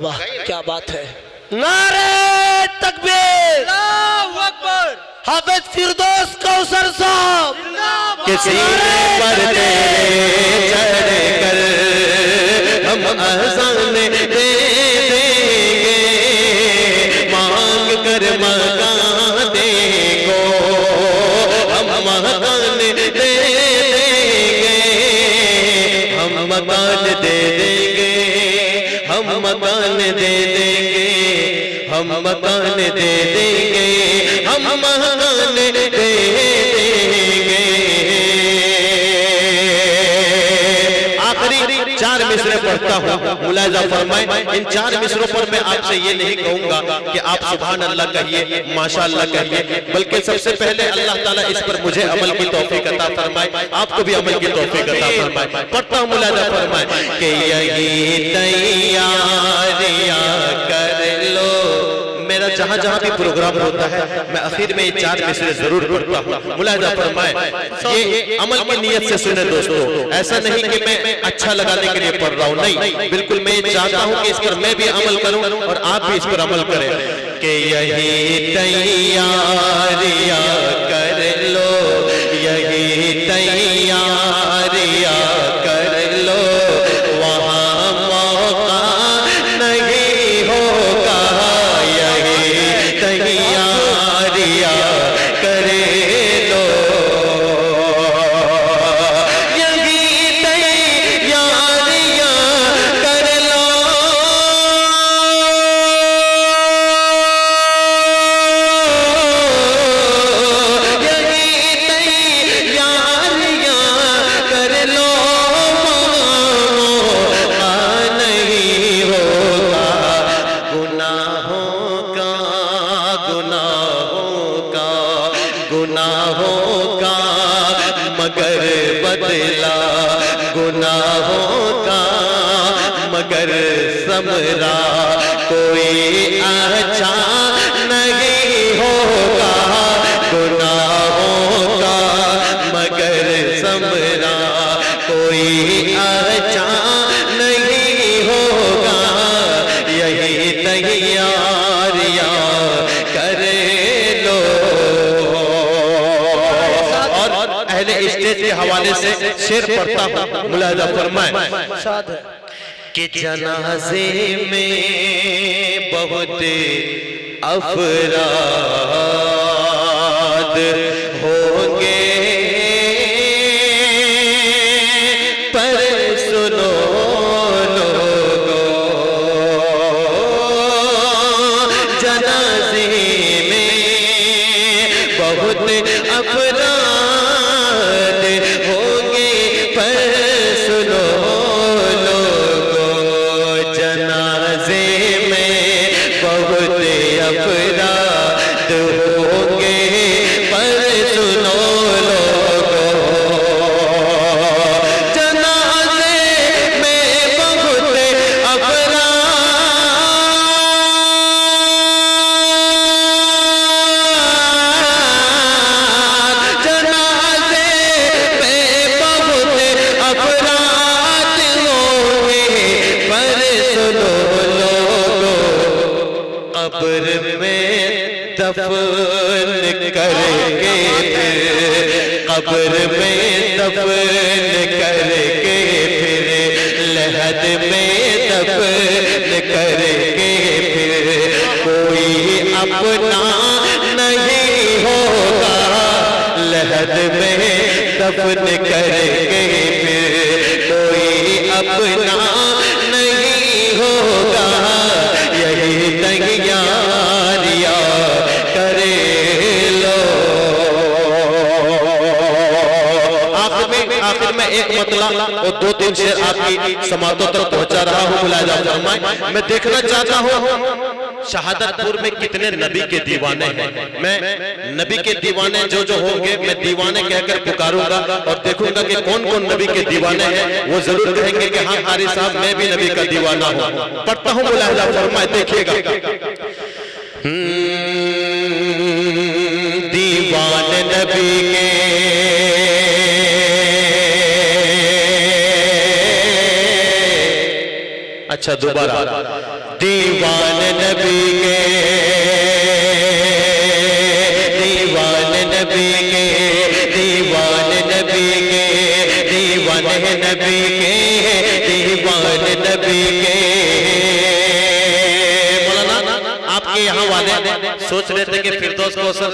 वाह क्या बात है। नारे तकबीर, अल्लाहू अकबर। हाफिज फिरदौस कौसर साहब के सीने पर तेरे चढ़ कर हम आजान दे देंगे, मांग कर मकान देंगे, हम मकान दे देंगे, हम मकान दे देंगे, हम मकान दे देंगे, हम मकान दे देंगे, हम मकान दे देंगे। आखिरी 4 मिसरे पढ़ता हूँ, मुलाहिजा फरमाएं। इन 4 मिसरों पर मैं आपसे ये नहीं कहूंगा कि आप सुभान अल्लाह कहिए, माशाअल्लाह कहिए, बल्कि सबसे पहले अल्लाह ताला इस पर मुझे अमल की तौफीक अता फरमाए, आपको भी अमल की तौफीक अता फरमाए। पढ़ता हूँ, मुलाहिजा फरमाए कि यही तैयारियां कर लो। मेरा जहां जहां भी प्रोग्राम होता है मैं आखिर में ये 4 मिसरे जरूर पढ़ता हूँ, मुलाहिजा फरमाए। ये अमल की नियत से सुने दोस्तों, ऐसा नहीं कि मैं अच्छा लगाने के लिए पढ़ रहा हूँ, नहीं, बिल्कुल मैं ये चाहता हूँ कि इस पर मैं भी अमल करूँ और आप भी इस पर अमल करें। कि यही तैयारियां कर लो, यही तैयारियां कर लो, वहां मौका नहीं होगा, यही तैयारियां कर लो, यही तैयारियां कर लो, यही तैयारियां कर लो, मौका नहीं होगा गुनाहों का, गुनाहों का, गुनाहों का मगर बदला, गुनाहों का मगर समरा कोई अच्छा नहीं होगा, गुनाहों का मगर समरा कोई अच्छा नहीं होगा, यही तैयारियां कर लो। और अहले स्टेज के हवाले से शेर पढ़ता हूँ, मुलाहिजा फरमाए कि जनाजे में बहुत अफराद होंगे, पर सुनो लोगों, जनाजे में बहुत अफराद होंगे, पर सुनो लोगों, जनाजे में बहुत अफराद होंगे, पर सुनो लोगों, जनाजे में बहुत अफराद, जनाजे में बहुत अफराद होंगे, पर सुनो लोगों, कब्र में दफन करेंगे, कब्र में दफन करेंगे, फिर लहद में दफन करेंगे, फिर कोई अपना नहीं होगा, लहद में दफन करेंगे, फिर कोई अपना नहीं होगा, यही तैयारियां करे लो। आखिर में एक मतला और 2-3 शेर आपकी समातों तक पहुंचा रहा हूँ, मुलाहिजा फरमाएं। मैं देखना चाहता हूँ शहादतपुर में कितने नबी के दीवाने हैं। मैं नबी के दीवाने जो जो होंगे मैं दीवाने कहकर पुकारूंगा और देखूंगा कि कौन कौन नबी के दीवाने हैं। वो जरूर कहेंगे कि हाँ कारी साहब मैं भी नबी का दीवाना हूँ। पढ़ता हूँ, मुलाहिजा फरमाएं, देखिएगा। दीवाने नबी के अच्छा दोबारा, दीवान नबी के, दीवान नबी के, दीवान नबी के, दीवान नबी के, दीवान नबी के। मौलाना आपके यहाँ वाले सोच रहे थे कि फिरदौस कौसर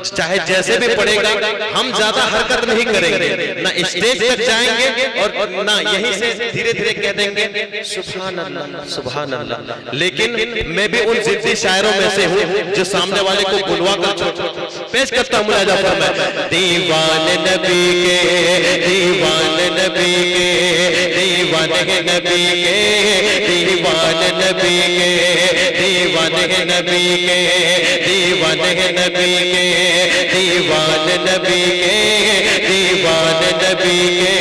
चाहे जैसे भी पढ़ेगा हम ज्यादा हरकत नहीं करेंगे, ना स्टेज तक जाएंगे और ना यहीं से धीरे धीरे कह देंगे सुभान अल्लाह सुभान अल्लाह। लेकिन मैं भी उन जिद्दी शायरों में से हूँ जो सामने वाले को बुलवा कर पेश करता हूँ। मुलाहिजा फरमाएं, दीवान नबी के, दीवान नबी के, दीवान दीवाने नबी के, दीवाने नबी के, दीवाने नबी के, दीवाने नबी के, दीवाने नबी के, दीवाने नबी के।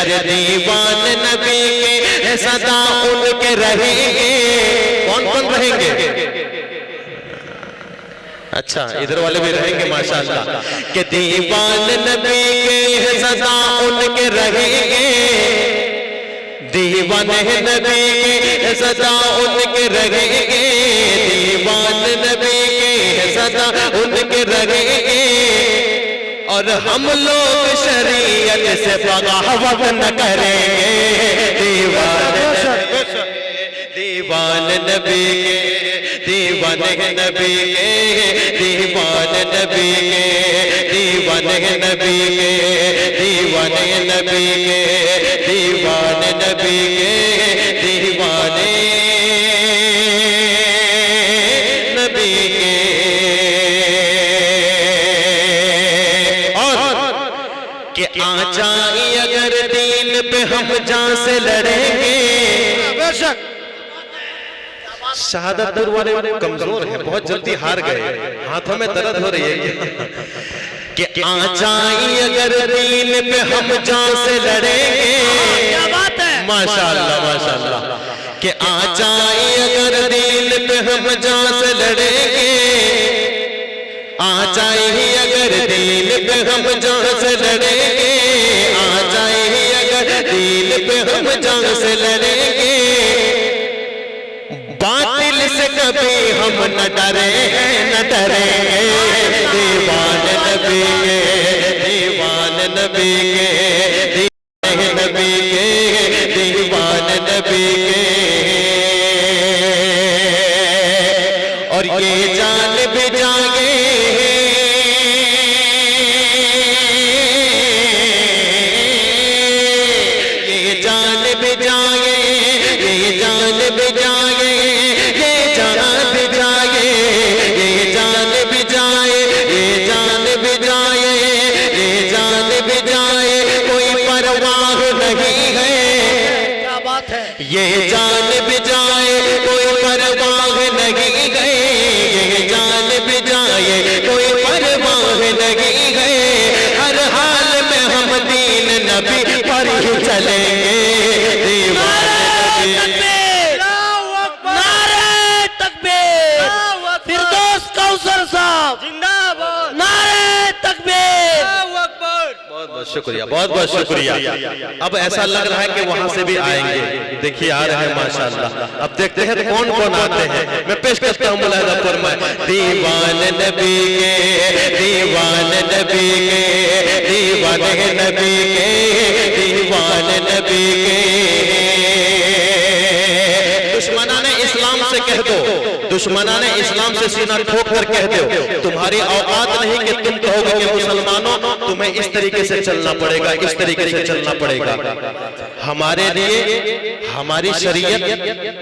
अरे दीवाने नबी के सदा उनके रहेंगे। कौन कौन रहेंगे? अच्छा, इधर वाले भी रहेंगे माशाअल्लाह। कि दीवाने नबी के सदा उनके रहेंगे, दीवाने नबी के सदा उनके रहेंगे, दीवाने नबी के सदा उनके रहेंगे। और हम लोग शरीयत से बगावत न करेंगे। दीवाने नबी के, दीवाने नबी के, दीवाने नबी के, दीवाने नबी के, दीवाने नबी के, दीवाने नबी के, दीवाने नबी के। और कि आ जाए अगर दीन पे हम जान से लड़ेंगे। बेशक शहादतपुर वाले कमजोर हैं, बहुत जल्दी हार गए, हाथों में दर्द हो रही है। कि आ जाए अगर दीन पे हम जान से लड़ेंगे। क्या बात है, माशाअल्लाह माशाअल्लाह। कि आ जाए अगर दीन पे हम जान से लड़ेंगे, आ जाए अगर दीन पे हम जान से लड़ेंगे, आ जाए अगर दीन पे हम जान से लड़ेंगे। बातिल से कभी हम न डरे हैं, न डरेंगे। दीवाने नबी के, दीवाने नबी के, दीवाने नबी के, दीवाने नबी के। और ये जान भी जागे, ये जान भी जागे, ये जान भी जागे, ये जान भी जागे, ये जान भी जाए, ये जान भी जाए, ये जान भी जाए, कोई परवाह नहीं है। क्या बात है, ये जान भी जाए, कोई परवाह नहीं है, ये जान भी जाए, कोई परवाह नहीं है। हर हाल में हम दीन नबी पर ही चलेंगे। दीवाने नबी, नारे तकबीर, फिरदौस कौसर साहब जिंदाबाद, नारे तकबीर। बहुत बहुत शुक्रिया, बहुत बहुत शुक्रिया। अब ऐसा लग रहा है कि वहां से भी आएंगे। देखिए आ रहे हैं माशाअल्लाह। अब देखते हैं कौन कौन आते हैं। मैं पेश करता हूँ मुलाहिजा फरमाएं। दीवाने नबी के, दीवाने नबी के, दीवाने नबी के, दीवाने नबी के। दुश्मनाने इस्लाम से कह दो, दुश्मनाने इस्लाम से सीना ठोक कर कह दो, तुम्हारी औकात नहीं कि तुम कहोगे कि मुसलमानों तुम्हें इस तरीके से चलना पड़ेगा, इस तरीके से चलना पड़ेगा। हमारे लिए हमारी शरीयत,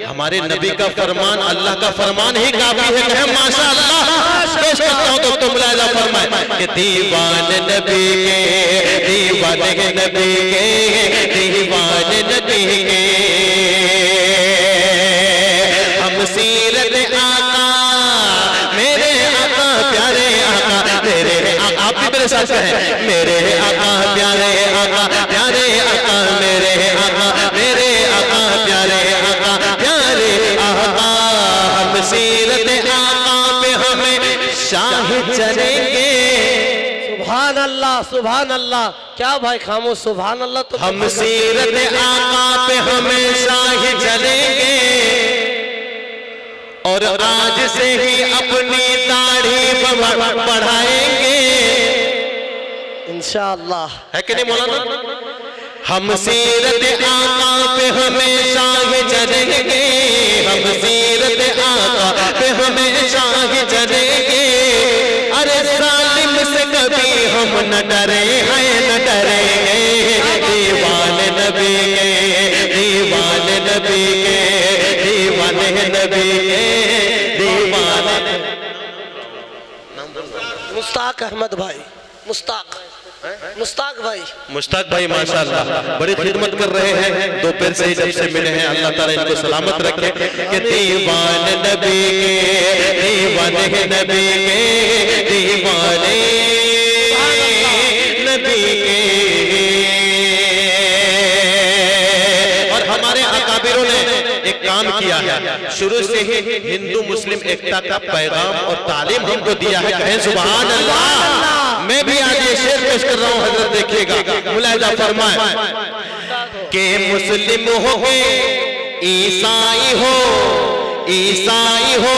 हमारे नबी का फरमान, अल्लाह का फरमान ही काफी है। कहें माशाअल्लाह। पेश करता हूं तो तुम लाजा फरमाए कि दीवाने नबी के, दीवाने नबी के, दीवाने नबी के। हम सीरत आका, मेरे आका प्यारे आका, मेरे आका, आप भी मेरे साथ कहें, मेरे आका प्यारे आका, प्यारे आका, मेरे आका, मेरे आका, प्यारे आका, प्यारे आका। हम सीरत आका पे हमें शाह चलेंगे। सुभान अल्लाह, सुभान अल्लाह। क्या भाई खामोश, सुभान अल्लाह। तो हम सीरत आका पे हमेशा ही चलेंगे। और आज से ही अपनी दाढ़ी बढ़ाएंगे इंशाअल्लाह। है कि नहीं मौलाना? हम सीरत आका पे हमेशा ही चलेंगे, हम सीरत आका पे हमेशा ही चलेंगे। अरे जालिम से कभी हम न डरे हैं, न डरेंगे। दीवाने नबी के, दीवाने नबी के, दीवाने नबी के, दीवाने। मुस्ताक अहमद भाई, मुस्ताक। मुश्ताक भाई माशाल्लाह बड़ी खिदमत कर रहे हैं, दोपहर से जब से मिले हैं, अल्लाह ताला इनको सलामत रखे। कि दीवाने नबी के, दीवाने नबी के, दीवाने नबी के। और हमारे अकाबिरों ने एक काम किया है, शुरू से ही हिंदू मुस्लिम एकता का पैगाम और तालीम हमको दिया है। कहें सुभान अल्लाह। मैं भी आज ये शेर पेश कर रहा हूं, हजरत देखिएगा, मुलाहिजा फरमाए कि मुस्लिम हो ईसाई हो, ईसाई हो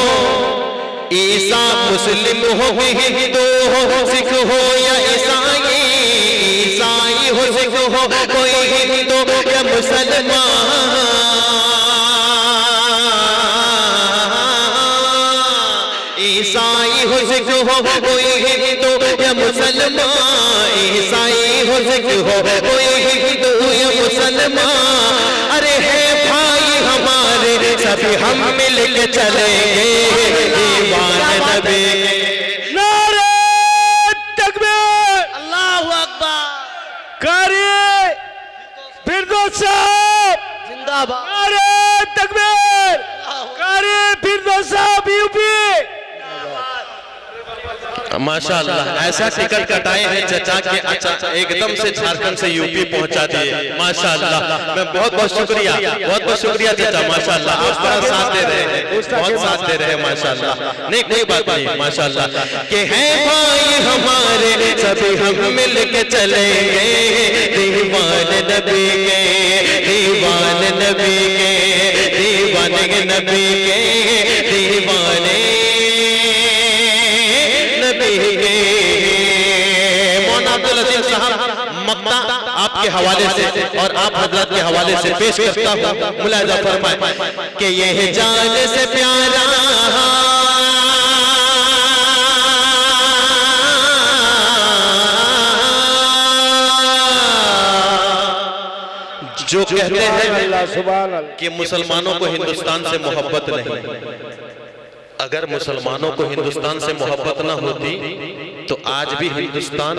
ईसा, मुस्लिम हो हिंदू हो, सिख हो या ईसाई, ईसाई हो सिख हो कोई हिंदू या मुसलमान, ईसाई हो सिख हो कोई हिंदू या मुसलमान, ईसाई हो सिख हो कोई हिंदू या मुसलमान। अरे है भाई हमारे सभी हम मिल के चलेंगे दीवाने नबी के। नारे तकबीर, अल्लाहु अकबर। कारी फिरदौस साहब जिंदाबाद। नारे तकबीर, कारी फिरदौस साहब यूपी। माशाअल्लाह ऐसा टिकट कटाए हैं चचा के, अच्छा एकदम से झारखंड से यूपी पहुंचा दिए। माशाअल्लाह मैं बहुत बहुत शुक्रिया, बहुत बहुत शुक्रिया चचा। माशाअल्लाह आप बड़ा साथ दे रहे हैं, बहुत साथ दे रहे हैं माशाअल्लाह। नहीं कोई बात नहीं माशाअल्लाह। के हैं भाई हमारे सभी हम मिल के चलेंगे दीवाने नबी के, दीवाने नबी के, दीवाने नबी के, दीवाने मक्ता आपके हवाले से और आप हजरत के हवाले से पेश करता हूँ, मुलाहिजा फरमाए कि यह जान से प्यारा जो कहते हैं कि मुसलमानों को हिंदुस्तान से मोहब्बत नहीं, अगर मुसलमानों को हिंदुस्तान से मोहब्बत ना होती तो आज भी हिंदुस्तान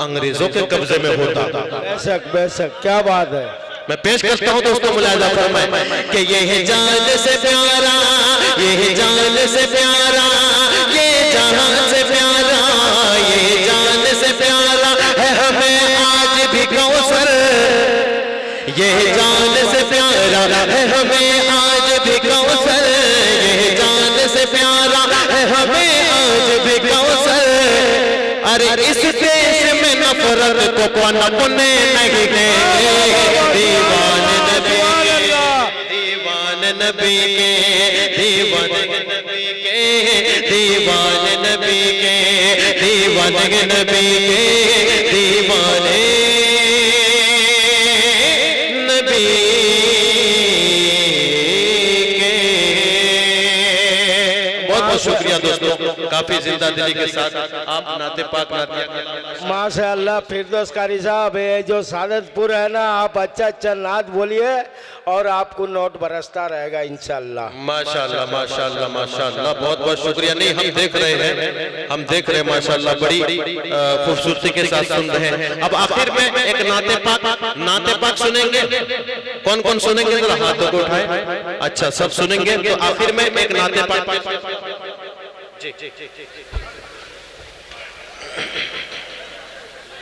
अंग्रेजों के कब्जे में होता। बेशक बेशक, क्या बात है। मैं पेश करता हूं दोस्तों, मुलाहिजा फरमाए कि यह जान से प्यारा, यह जान से प्यारा, ये जान से प्यारा, ये जान से प्यारा है हमें आज भी कौसर, यह जान से प्यारा है हमें आज भी कौसर, यह जान से प्यारा है हमें आज भी कौसर। अरे इस देश में नफरत को पनपने नहीं देंगे दीवाने नबी के, दीवाने नबी के, दीवाने नबी के, दीवाने नबी के, दीवाने नबी के, दीवाने नबी के। बहुत बहुत शुक्रिया दोस्तों, काफी जिंदा दिली के साथ आप नाते पाक नाते माशाअल्लाह। फिरदौस कारी साहब, ये जो सादतपुर है ना, आप अच्छा अच्छा नात बोलिए और आपको नोट बरसता रहेगा इंशाअल्लाह। माशाअल्लाह माशाअल्लाह माशाअल्लाह, बहुत बहुत शुक्रिया। नहीं हम देख रहे हैं, हम देख रहे हैं माशाअल्लाह, बड़ी खूबसूरती के साथ सुन रहे हैं। अब आखिर में एक नाते पाक सुनेंगे। कौन कौन सुनेंगे जरा हाथों को उठाएं। अच्छा सब सुनेंगे, तो आखिर में एक नाते पाक।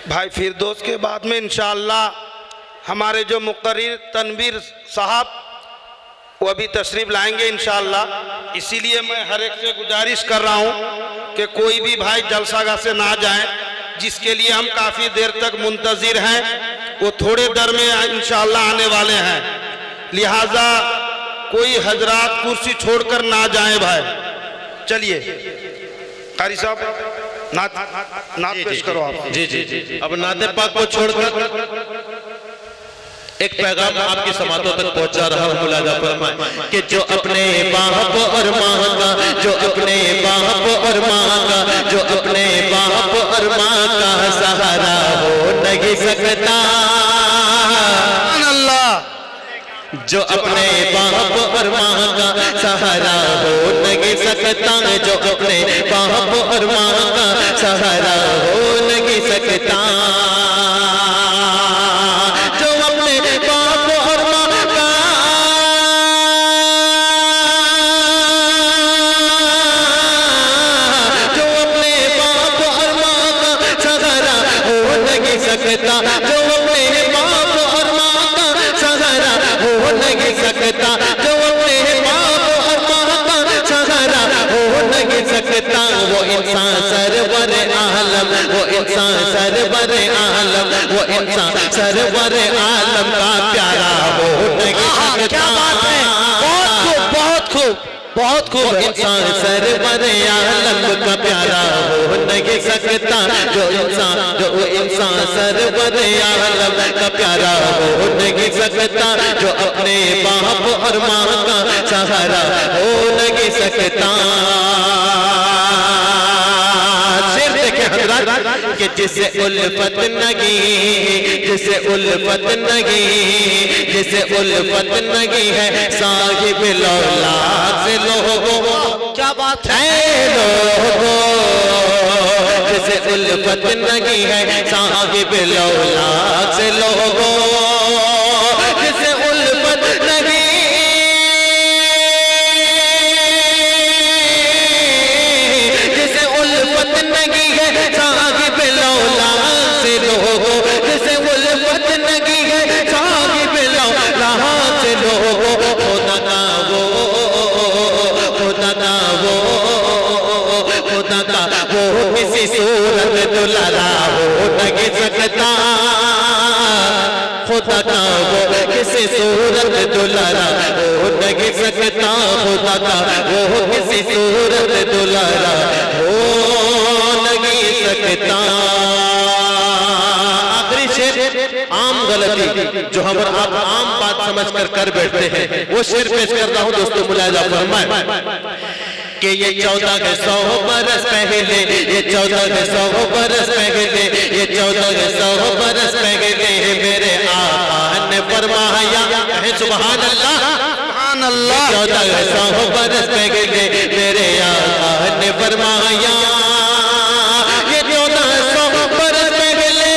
भाई फिरदौस के बाद में इंशाअल्लाह हमारे जो मुक़र्रिर तनवीर साहब वो अभी तशरीफ लाएंगे इंशाअल्लाह। इसीलिए मैं हर एक से गुजारिश कर रहा हूँ कि कोई भी भाई जलसागाह से ना जाए, जिसके लिए हम काफ़ी देर तक मुंतज़िर हैं, वो थोड़े देर में इंशाअल्लाह आने वाले हैं। लिहाजा कोई हजरात कुर्सी छोड़कर ना जाएं भाई। चलिए कारी साहब नात पेश करो आप। जी जी जी, अब नाते पाक को छोड़कर एक पैगाम आपकी समातों तक पहुंचा रहा हूं, मुलाहिजा फरमाएं कि जो अपने बाप और माँ का, जो अपने बाप और माँ का, जो अपने बाप और माँ का सहारा हो नहीं सकता, जो अपने बाप और माँ का सहारा हो नहीं सकता, जो अपने बाप और माँ का सहारा हो नहीं सकता, जो अपने बाप और माँ का जो अपने बाप और माँ का सहारा हो नहीं सकता, जो अपने बाप और माँ का सहारा हो नहीं सकता, जो अपने बाप और माँ का सहारा हो नहीं सकता, वो इंसान सरवर आलम, वो इंसान सरवर आलम, वो इंसान सरवर आलम का प्यारा हो नहीं सकता। क्या बात है, बहुत खूब, बहुत खूब, बहुत खूब। इंसान सरवर आलम का प्यारा हो नहीं सकता, जो इंसान सरवर आलम का प्यारा हो नहीं सकता, जो अपने बाप और माँ का सहारा हो नहीं सकता। शेर देखें हज़रात कि जिसे उल्फत नगी, जिसे उल्फत नगी, जिसे उल्फत नगी है साहिब लौलाद से लोगों, क्या बात है लोगों, जिसे उल्फत नगी है साहिब लौलाद से लोगों, जिसे उल्फत नगी, जिसे उल्फत नगी है साहिब लौलाद से लोगों, जिसे उल्फत नगी है साहिब लौलाद से लोगों, खुदा का वो, खुदा का वो, खुदा का वो किसी सूरत दुलारा हो नहीं सकता, खुदा का वो किसी सूरत दुलारा हो नहीं सकता, खुदा का वो किसी सूरत दुलारा हो नहीं सकता। आखिरी शेर, आम गलती जो हम आप आम बात समझकर कर बैठते हैं, वो शेर पेश कर रहा हूं दोस्तों, मुलाहिजा फरमाएं कि ये 1400 बरस पहले, ये 1400 बरस पहले, ये 1400 बरस पहले मेरे आका ने फरमाया, कहे सुभान अल्लाह, सुभान अल्लाह। 1400 बरस पहले मेरे आका ने फरमाया, ये 1400 बरस पहले,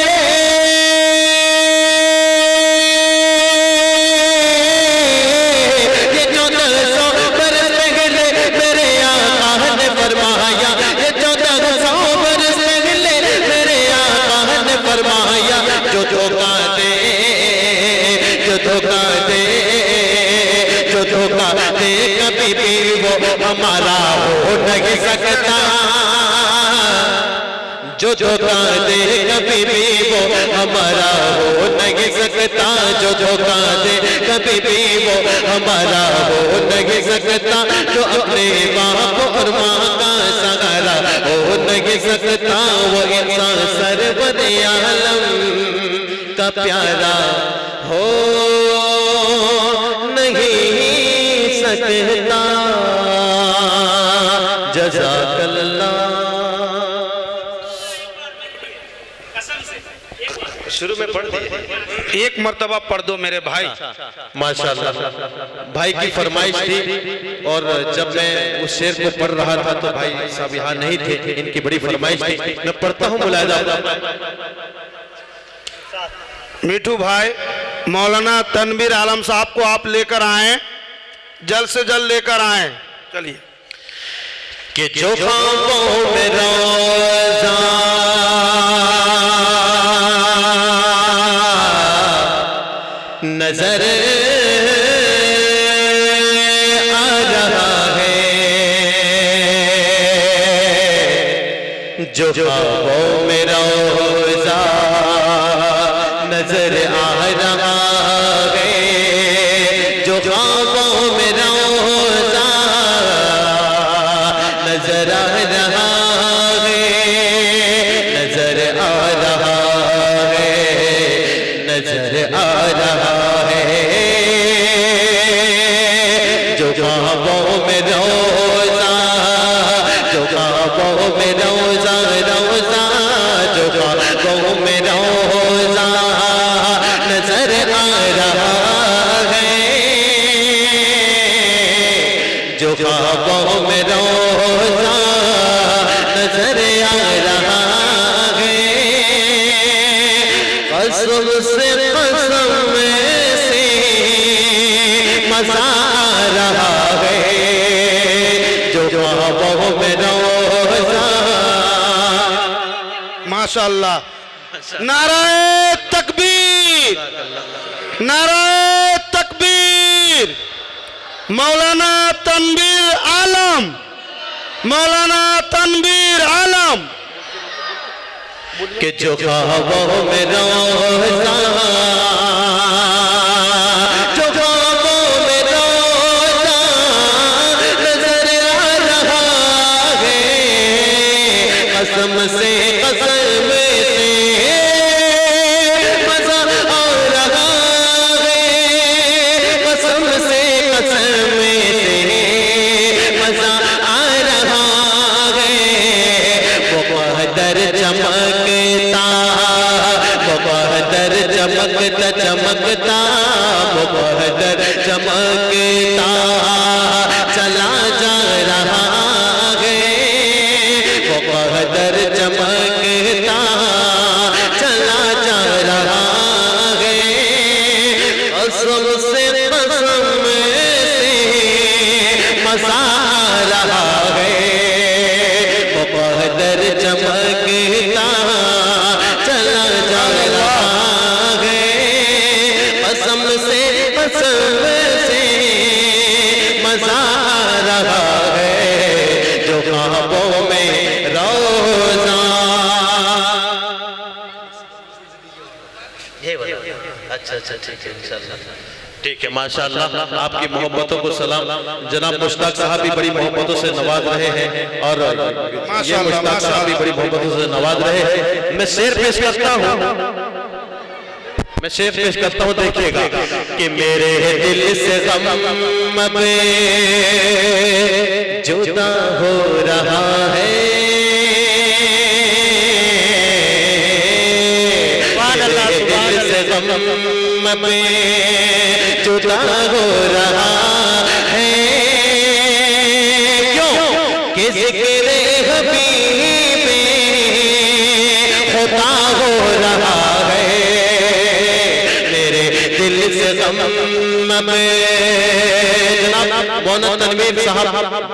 ये 1400 बरस पहले मेरे आका ने फरमाया, ये 1400 बरस पहले मेरे आका ने फरमाया, जो धोखा दे, जो धोखा दे, जो धोखा दे कभी भी वो हमारा हो नहीं सकता, जो धोखा दे कभी भी वो हमारा हो नहीं सकता, जो धोखा दे कभी भी वो हमारा हो नहीं सकता, जो अपने बाप और माँ का सहारा हो नहीं सकता, वो इंसान सरवर आलम का प्यारा हो नहीं सकता। जज़ाकल्लाह। शुरू में पढ़ दिए, एक मर्तबा पढ़ दो मेरे भाई। माशाल्लाह, भाई की फरमाइश थी, और जब मैं उस शेर को पढ़ रहा था तो भाई साहब यहाँ नहीं थे, इनकी बड़ी फरमाइश थी, मैं पढ़ता हूँ मुलाहिजा। मिठू भाई, मौलाना तनवीर आलम साहब को आप लेकर आए, जल्द से जल्द लेकर आए। चलिए। कि जो ख्वाबों में रोज़ा नजर आ रहा है, जो ख्वाबों में रोज़ा नजर आ रहा है, जो ख्वाबों में रोज़ा नजर आ रहा है, नजर आ रहा है, नजर आ रहा है, जो ख्वाबों में रोज़ा, जो ख्वाबों में रोज़ा, रोज़ा जो ख्वाबों में रोज़ा नजर आ रहा है, ख्वाबों में रोज़ा नजर आ रहा है, कसम से मजा आ रहा है, जो ख्वाबों में रोज़ा। माशाअल्लाह, नाराए तकबीर, नाराए तकबीर। मौलाना तनवीर आलम, मौलाना तनवीर आलम कि जो ख्वाबों में रोज़ा, जो ख्वाबों में रोज़ा नजर आ रहा है, कसम से मजा आ रहा है, कसम से मजा आ रहा है। वो बहदर चमकता, वो बहदर चमकता चमकता, वो बहदर चमकता चला जा रहा है, वो बहदर चमकता चला जा रहा है, कसम से मजा आ रहा है, वो बहदर चमकता चला जा रहा है, कसम से मजा आ रहा है, जो ख्वाबों में रोज़ा। अच्छा अच्छा, ठीक है, इंशाल्लाह ठीक है। माशाअल्लाह, आपकी मोहब्बतों को सलाम। जनाब मुश्ताक साहब भी बड़ी मोहब्बतों से नवाज रहे हैं, और ये मुश्ताक साहब भी बड़ी मोहब्बतों से नवाज रहे हैं। मैं शेर पेश करता हूँ, मैं शेर पेश करता हूँ, देखिएगा कि मेरे दिल से गम पे जुदा हो रहा है, दिल से गम पे जुदा हो रहा है, क्यों कि ज़िक्र हबीबे खुदा हो रहा है, मेरे दिल से गम में। जनाब मौलाना तनवीर साहब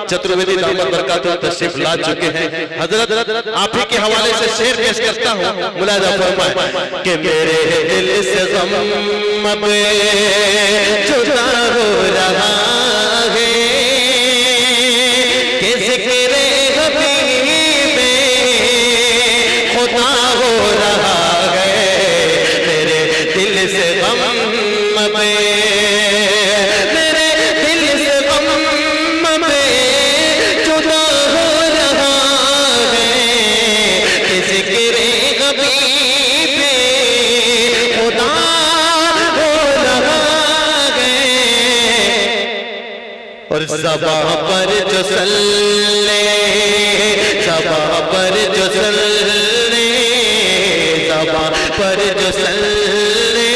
चतुर्वेदी दामद बरकातुहू तशरीफ ला चुके हैं। हजरत आप ही के हवाले से शेर पेश करता हूँ, मुलाजा फरमाए कि मेरे दिल से गम में जुदा हो रहा है, कि ज़िक्र हबीबे खुदा हो रहा है, मेरे दिल से गम में, मेरे दिल से गम में जुदा हो रहा है, कि ज़िक्र हबीबे खुदा हो रहा है, और ज़बां पर जो सल्ले, ज़बां पर जो सल्ले, ज़बां पर जो सल्ले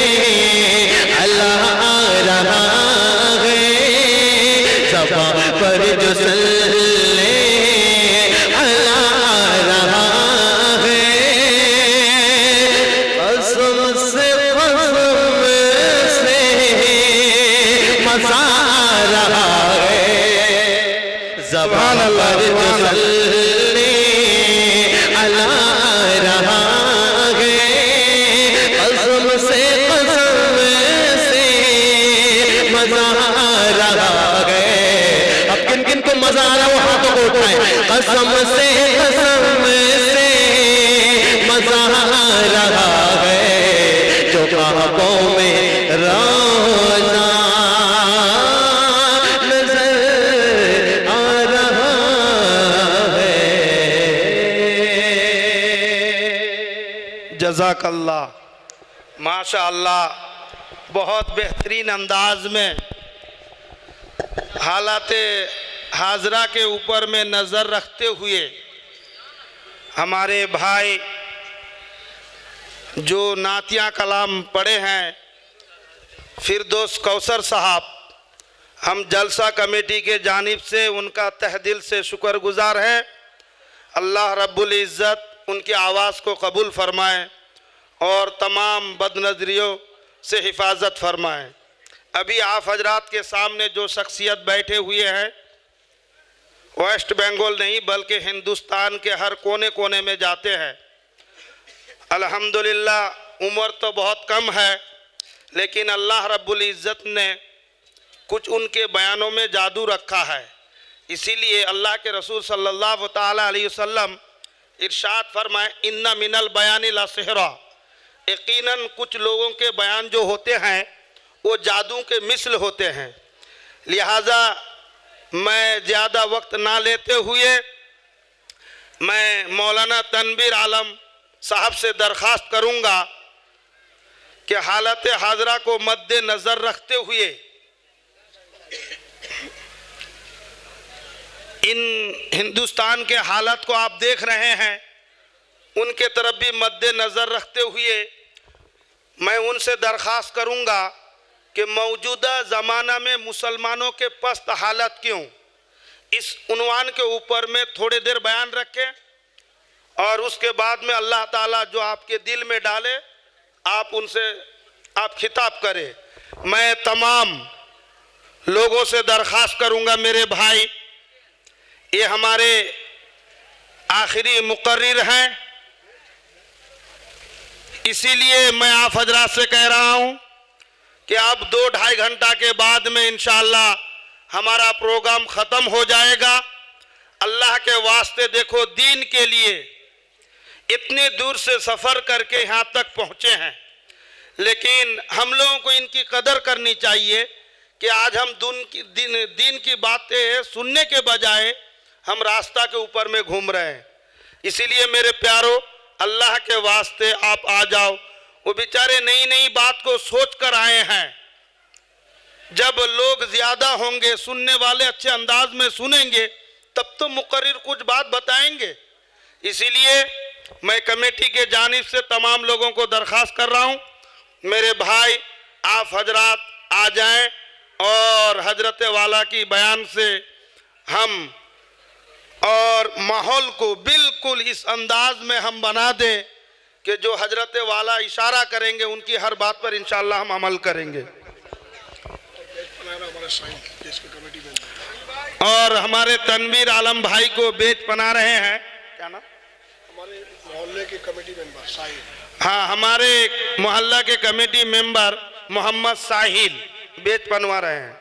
अल्लाह आ रहा है, ज़बां पर जो सल्ले अल्लाह आ रहा है, कसम से मजा आ रहा है, ज़बां पर जो सल्ले अल्लाह आ रहा है, कसम से मजा आ रहा है। अब किन किन को मजा आ रहा है वो हाथों को उठाएं। कसम से मजा आ रहा है, जो ख्वाबों में रोज़ा नजर आ रहा है। जज़ाकल्लाह, माशाअल्लाह, बहुत बेहतरीन अंदाज में हालाते हाजरा के ऊपर में नज़र रखते हुए हमारे भाई जो नातिया कलाम पढ़े हैं, फिरदौस कौसर साहब, हम जलसा कमेटी के जानिब से उनका तहे दिल से शुक्रगुजार हैं। अल्लाह रब्बुल इज़्ज़त उनकी आवाज़ को कबूल फरमाए और तमाम बदनज़रियों से हिफाजत फरमाए। अभी आप हजरात के सामने जो शख्सियत बैठे हुए हैं, वेस्ट बंगाल नहीं बल्कि हिंदुस्तान के हर कोने कोने में जाते हैं। अल्हम्दुलिल्लाह उम्र तो बहुत कम है, लेकिन अल्लाह रब्बुल इज़्ज़त ने कुछ उनके बयानों में जादू रखा है। इसीलिए अल्लाह के रसूल सल्लल्लाहु ताला अलैहि वसल्लम इरशाद फरमाए, इन्ना मिनल बयानी ला सिहरा, यकीनन कुछ लोगों के बयान जो होते हैं वो जादू के मिसल होते हैं। लिहाजा मैं ज़्यादा वक्त ना लेते हुए मैं मौलाना तनवीर आलम साहब से दरख्वास्त करूँगा कि हालत हाजरा को मद्देनज़र रखते हुए इन हिंदुस्तान के हालात को आप देख रहे हैं, उनके तरफ भी मद्देनज़र रखते हुए मैं उनसे दरख्वास्त करूँगा कि मौजूदा ज़माना में मुसलमानों के पस्त हालत क्यों, इस उन्वान के ऊपर में थोड़ी देर बयान रखें और उसके बाद में अल्लाह ताला जो आपके दिल में डाले आप उनसे आप खिताब करें। मैं तमाम लोगों से दरख्वास्त करूँगा, मेरे भाई ये हमारे आखिरी मुकर्रिर हैं, इसीलिए मैं आप हजरात से कह रहा हूँ कि अब 2-2.5 घंटा के बाद में इंशाअल्लाह हमारा प्रोग्राम ख़त्म हो जाएगा। अल्लाह के वास्ते देखो, दीन के लिए इतने दूर से सफ़र करके यहाँ तक पहुँचे हैं, लेकिन हम लोगों को इनकी कदर करनी चाहिए कि आज हम दीन की बातें सुनने के बजाय हम रास्ता के ऊपर में घूम रहे हैं। इसीलिए मेरे प्यारों, अल्लाह के वास्ते आप आ जाओ। वो बेचारे नई नई बात को सोच कर आए हैं। जब लोग ज़्यादा होंगे, सुनने वाले अच्छे अंदाज में सुनेंगे, तब तो मुकर्रिर कुछ बात बताएंगे। इसीलिए मैं कमेटी के जानिब से तमाम लोगों को दरख्वास्त कर रहा हूँ, मेरे भाई आप हजरात आ जाएं और हजरत वाला की बयान से हम और माहौल को बिल्कुल इस अंदाज में हम बना दें कि जो हजरत वाला इशारा करेंगे उनकी हर बात पर इंशाअल्लाह हम अमल करेंगे। और हमारे तनवीर आलम भाई को बेच बना रहे हैं, क्या नाम, हमारे मोहल्ले के कमेटी मेंबर साहिल। हाँ, हमारे मोहल्ला के कमेटी मेंबर मोहम्मद साहिल बेच बनवा रहे हैं।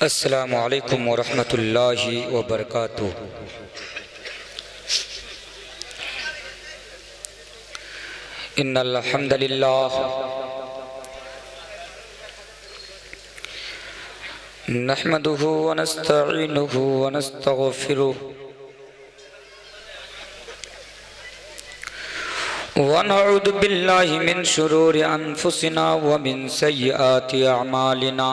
अस्सलामु अलैकुम वरहमतुल्लाहि वबरकातुह। इन्नल हम्दुलिल्लाह नहमदुहु व नस्तईनुहु व नस्तगफिरुहु व नऊज़ु बिल्लाहि मिन शुरूरि अनफुसिना व मिन सय्यिआति अअमालिना।